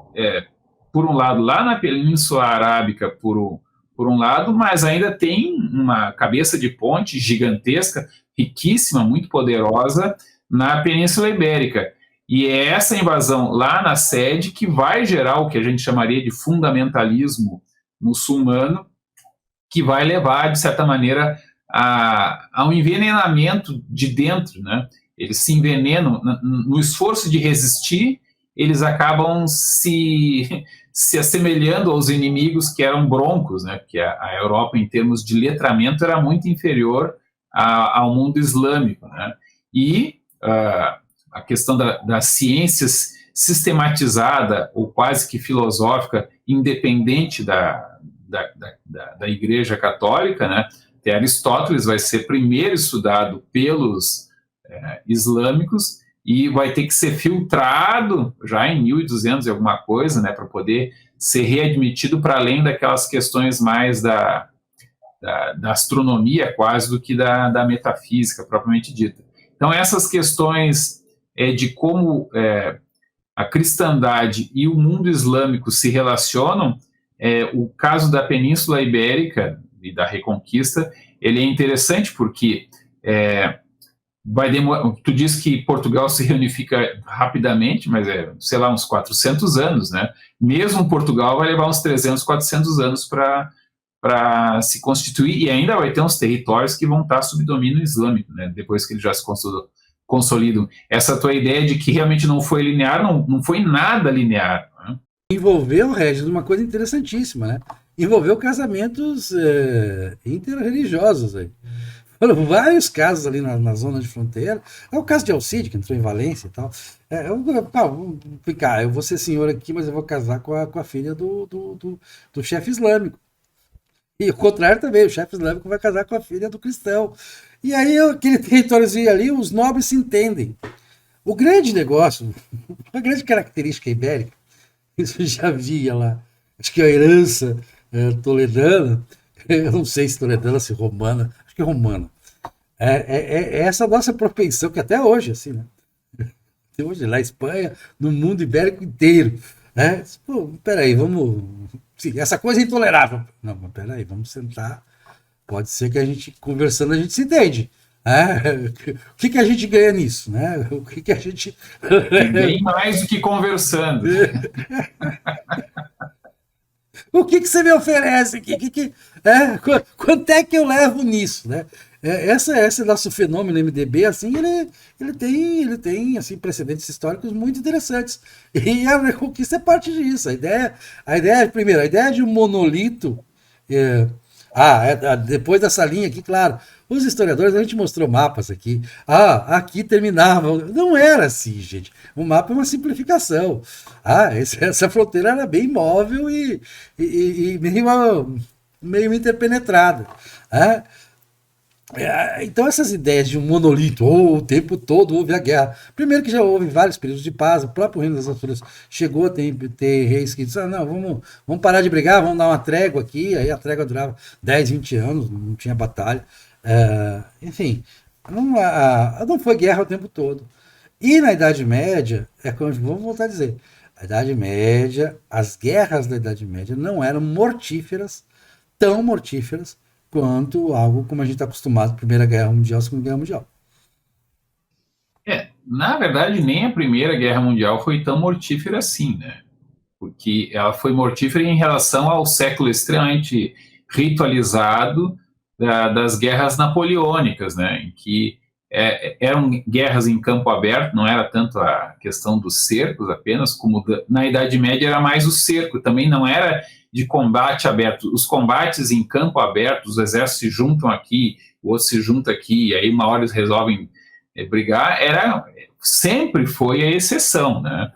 S2: por um lado, lá na Península Arábica, por um lado, mas ainda tem uma cabeça de ponte gigantesca, riquíssima, muito poderosa, na Península Ibérica. E é essa invasão lá na sede que vai gerar o que a gente chamaria de fundamentalismo muçulmano, que vai levar, de certa maneira, a um envenenamento de dentro, né? Eles se envenenam, no esforço de resistir, eles acabam se assemelhando aos inimigos que eram broncos, né? Porque a Europa, em termos de letramento, era muito inferior ao mundo islâmico, né? E a questão das ciências sistematizada ou quase que filosófica, independente da Igreja Católica, né? Até Aristóteles vai ser primeiro estudado pelos islâmicos e vai ter que ser filtrado já em 1200 e alguma coisa, né, para poder ser readmitido para além daquelas questões mais da astronomia quase do que da metafísica propriamente dita. Então essas questões de como a cristandade e o mundo islâmico se relacionam, o caso da Península Ibérica, e da Reconquista, ele é interessante porque vai demorar. Tu diz que Portugal se reunifica rapidamente, mas sei lá, uns 400 anos, né? Mesmo Portugal vai levar uns 300, 400 anos para se constituir, e ainda vai ter uns territórios que vão estar sob domínio islâmico, né? Depois que eles já se consolidam. Essa tua ideia de que realmente não foi linear, não foi nada linear, né?
S1: Envolveu, Regis, uma coisa interessantíssima, né? Envolveu casamentos interreligiosos aí. Foram vários casos ali na zona de fronteira. É o caso de Alcide, que entrou em Valência e tal. Eu vou ser senhor aqui, mas eu vou casar com a filha do chefe islâmico. E o contrário também, o chefe islâmico vai casar com a filha do cristão. E aí, aquele territóriozinho ali, os nobres se entendem. O grande negócio, a grande característica ibérica, isso eu já via lá, acho que a herança toledana, eu não sei se toledana, se romana, acho que é romana. É essa nossa propensão, que até hoje, assim, né? Até hoje, lá na Espanha, no mundo ibérico inteiro. Né? Pô, peraí, vamos. Sim, essa coisa é intolerável. Não, mas peraí, vamos sentar. Pode ser que a gente, conversando, a gente se entende. O que a gente ganha nisso? Né? O que a gente.
S2: Bem mais do que conversando.
S1: O que você me oferece? Quanto é que eu levo nisso? Né? Esse nosso fenômeno MDB, assim, ele tem assim, precedentes históricos muito interessantes. E a Reconquista é parte disso. Primeiro, a ideia de um monolito. Depois dessa linha aqui, claro, os historiadores, a gente mostrou mapas aqui. Aqui terminava. Não era assim, gente. O mapa é uma simplificação. Essa fronteira era bem móvel e meio interpenetrada. Então essas ideias de um monolito, o tempo todo houve a guerra. Primeiro que já houve vários períodos de paz, o próprio Reino das Astúrias chegou a ter reis que disseram, não, vamos parar de brigar, vamos dar uma trégua aqui, aí a trégua durava 10, 20 anos, não tinha batalha. Enfim, não foi guerra o tempo todo. E na Idade Média, vamos voltar a dizer, a Idade Média, as guerras da Idade Média não eram mortíferas, tão mortíferas, quanto algo como a gente está acostumado, Primeira Guerra Mundial, Segunda Guerra Mundial.
S2: Na verdade, nem a Primeira Guerra Mundial foi tão mortífera assim, né? Porque ela foi mortífera em relação ao século extremamente ritualizado das guerras napoleônicas, né? Em que eram guerras em campo aberto, não era tanto a questão dos cercos apenas, como na Idade Média era mais o cerco, também não era de combate aberto. Os combates em campo aberto, os exércitos se juntam aqui, o outro se junta aqui, e aí uma hora eles resolvem brigar, sempre foi a exceção, né?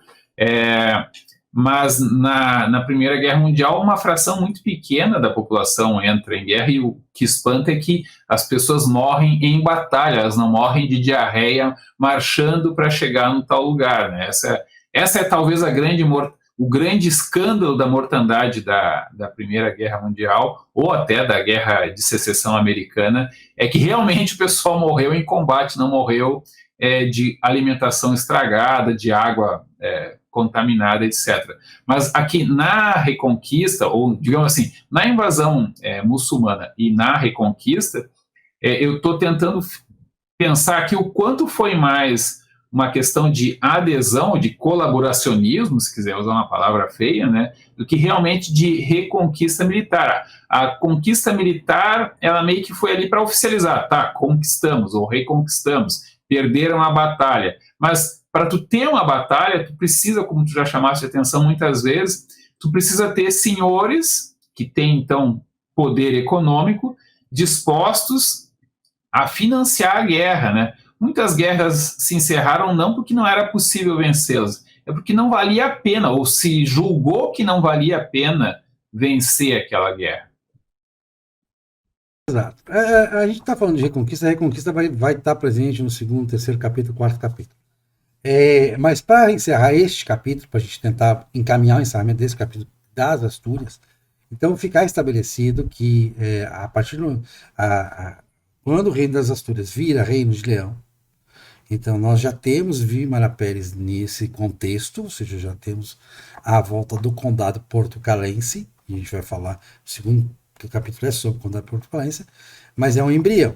S2: Mas na Primeira Guerra Mundial, uma fração muito pequena da população entra em guerra, e o que espanta é que as pessoas morrem em batalha, elas não morrem de diarreia marchando para chegar no tal lugar, né? Essa é talvez o grande escândalo da mortandade da Primeira Guerra Mundial, ou até da Guerra de Secessão Americana, é que realmente o pessoal morreu em combate, não morreu de alimentação estragada, de água contaminada, etc. Mas aqui na Reconquista, ou digamos assim, na invasão muçulmana e na Reconquista, eu estou tentando pensar aqui o quanto foi mais uma questão de adesão, de colaboracionismo, se quiser usar uma palavra feia, né, do que realmente de reconquista militar. A conquista militar, ela meio que foi ali para oficializar, tá, conquistamos ou reconquistamos, perderam a batalha. Mas para tu ter uma batalha, tu precisa, como tu já chamaste a atenção muitas vezes, tu precisa ter senhores que têm, então, poder econômico, dispostos a financiar a guerra, né? Muitas guerras se encerraram não porque não era possível vencê-las, é porque não valia a pena, ou se julgou que não valia a pena vencer aquela guerra.
S1: Exato. A gente está falando de Reconquista, a Reconquista vai estar presente no segundo, terceiro capítulo, quarto capítulo. Mas para encerrar este capítulo, para a gente tentar encaminhar o encerramento desse capítulo das Astúrias, então ficar estabelecido que a partir quando o reino das Astúrias vira reino de Leão, então nós já temos Vímara Pérez nesse contexto, ou seja, já temos a volta do condado portucalense, e a gente vai falar no segundo que o capítulo é sobre o condado portucalense, mas é um embrião.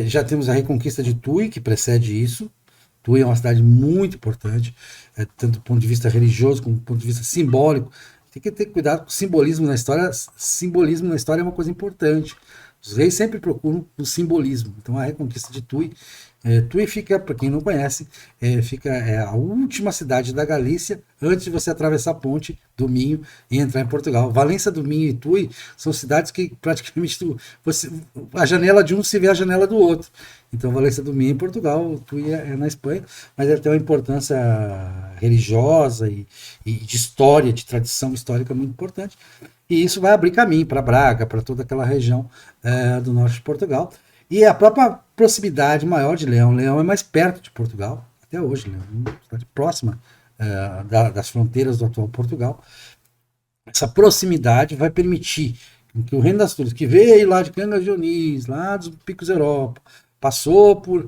S1: Já temos a reconquista de Tui, que precede isso. Tui é uma cidade muito importante, tanto do ponto de vista religioso como do ponto de vista simbólico. Tem que ter cuidado com o simbolismo na história. Simbolismo na história é uma coisa importante. Os reis sempre procuram o simbolismo. Então, a reconquista de Tui. Tui fica, para quem não conhece, fica a última cidade da Galícia antes de você atravessar a ponte do Minho e entrar em Portugal. Valença do Minho e Tui são cidades que praticamente a janela de um se vê a janela do outro. Então, Valença do Minho é em Portugal, Tui é na Espanha, mas ela tem uma importância religiosa e de história, de tradição histórica muito importante. E isso vai abrir caminho para Braga, para toda aquela região do norte de Portugal. E a própria proximidade maior de Leão. Leão é mais perto de Portugal, até hoje. Leão é uma cidade próxima das fronteiras do atual Portugal. Essa proximidade vai permitir que o Reino das Astúrias, que veio lá de Cangas de Onís, lá dos Picos Europa, passou por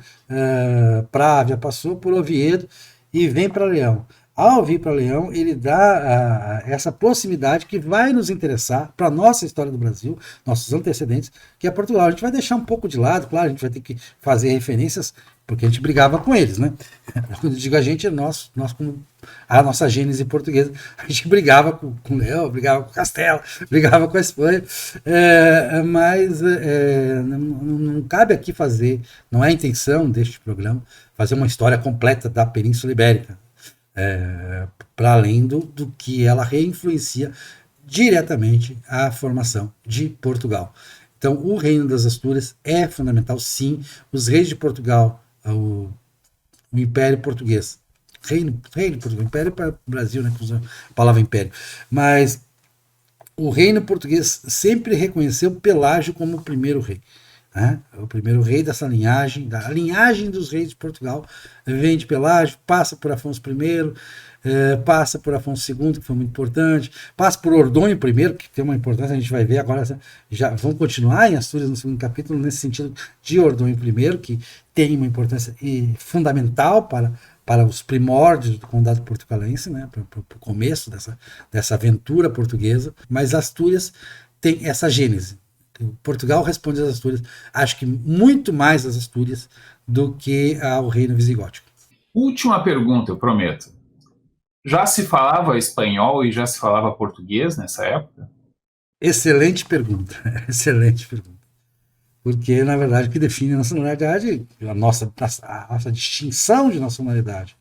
S1: Právia, passou por Oviedo e vem para Leão. Ao vir para Leão, ele dá essa proximidade que vai nos interessar para a nossa história do Brasil, nossos antecedentes, que é Portugal. A gente vai deixar um pouco de lado, claro, a gente vai ter que fazer referências, porque a gente brigava com eles, né? Quando eu digo a gente, é nós como a nossa gênese portuguesa, a gente brigava com Leão, brigava com Castela, brigava com a Espanha, mas não cabe aqui fazer, não é a intenção deste programa, fazer uma história completa da Península Ibérica. Para além do que ela reinfluencia diretamente a formação de Portugal. Então, o Reino das Astúrias é fundamental, sim. Os reis de Portugal, o Império Português, Reino Português, Império para o Brasil, né, que usa a palavra Império, mas o Reino Português sempre reconheceu Pelágio como o primeiro rei. O primeiro rei dessa linhagem, da linhagem dos reis de Portugal, vem de Pelágio, passa por Afonso I, passa por Afonso II, que foi muito importante, passa por Ordônio I, que tem uma importância, a gente vai ver agora, já vamos continuar em Astúrias no segundo capítulo, nesse sentido de Ordônio I, que tem uma importância fundamental para os primórdios do condado portucalense, né, para o começo dessa aventura portuguesa, mas Astúrias tem essa gênese. Portugal responde às Astúrias, acho que muito mais às Astúrias do que ao reino visigótico.
S2: Última pergunta, eu prometo. Já se falava espanhol e já se falava português nessa época?
S1: Excelente pergunta, excelente pergunta. Porque, na verdade, o que define a nacionalidade, a nossa distinção de nacionalidade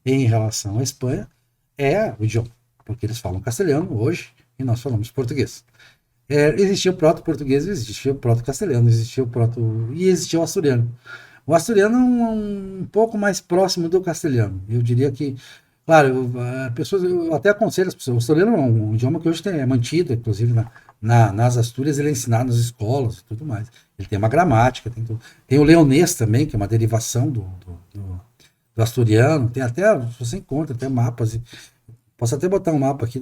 S1: em relação à Espanha é o idioma. Porque eles falam castelhano hoje e nós falamos português. Existia o proto-português, existia o proto-castelhano, existia o asturiano. O asturiano é um pouco mais próximo do castelhano. Eu diria que, claro, eu até aconselho as pessoas. O asturiano é um idioma que hoje é mantido, inclusive nas Astúrias, ele é ensinado nas escolas e tudo mais. Ele tem uma gramática, tem o leonês também, que é uma derivação do asturiano. Tem até, você encontra até mapas. Posso até botar um mapa aqui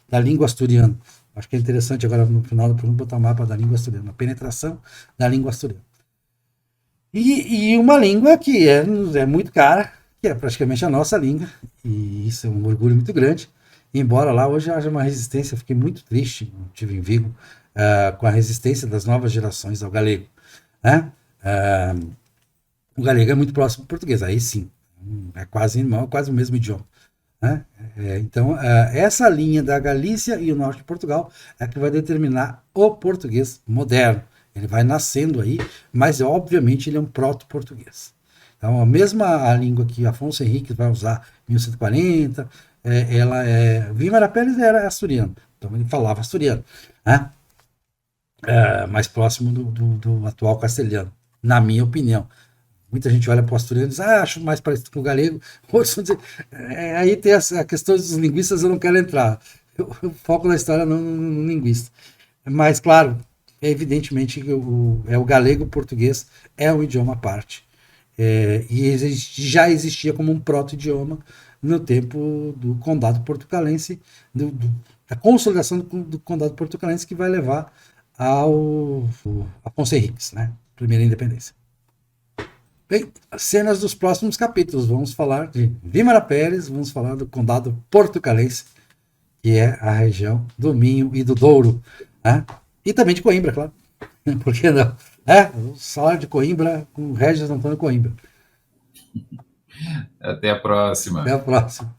S1: da língua asturiana. Acho que é interessante agora no final do programa botar um mapa da língua asturiana, a penetração da língua asturiana. E uma língua que é muito cara, que é praticamente a nossa língua, e isso é um orgulho muito grande, embora lá hoje haja uma resistência. Fiquei muito triste, estive em Vigo, com a resistência das novas gerações ao galego. Né? O galego é muito próximo do português, aí sim, é quase irmão, quase o mesmo idioma. Então, essa linha da Galícia e o norte de Portugal é que vai determinar o português moderno. Ele vai nascendo aí, mas obviamente ele é um proto-português. Então, a mesma língua que Afonso Henriques vai usar em 1140, Guimarães Pérez era asturiano, então ele falava asturiano, né? Mais próximo do atual castelhano, na minha opinião. Muita gente olha para o asturiano e diz, acho mais parecido com o galego. Outros vão dizer, aí tem a questão dos linguistas, eu não quero entrar. O foco da história no linguista. Mas, claro, evidentemente que o galego português é um idioma à parte. E já existia como um proto-idioma no tempo do condado portucalense, da consolidação do condado portucalense, que vai levar ao Afonso Henriques, né? Primeira independência. Bem, cenas dos próximos capítulos. Vamos falar de Guimarães Pérez, vamos falar do condado portucalense, que é a região do Minho e do Douro. Né? E também de Coimbra, claro. Por que não? É, o salário de Coimbra com Regis Antônio Coimbra.
S2: Até a próxima.
S1: Até a próxima.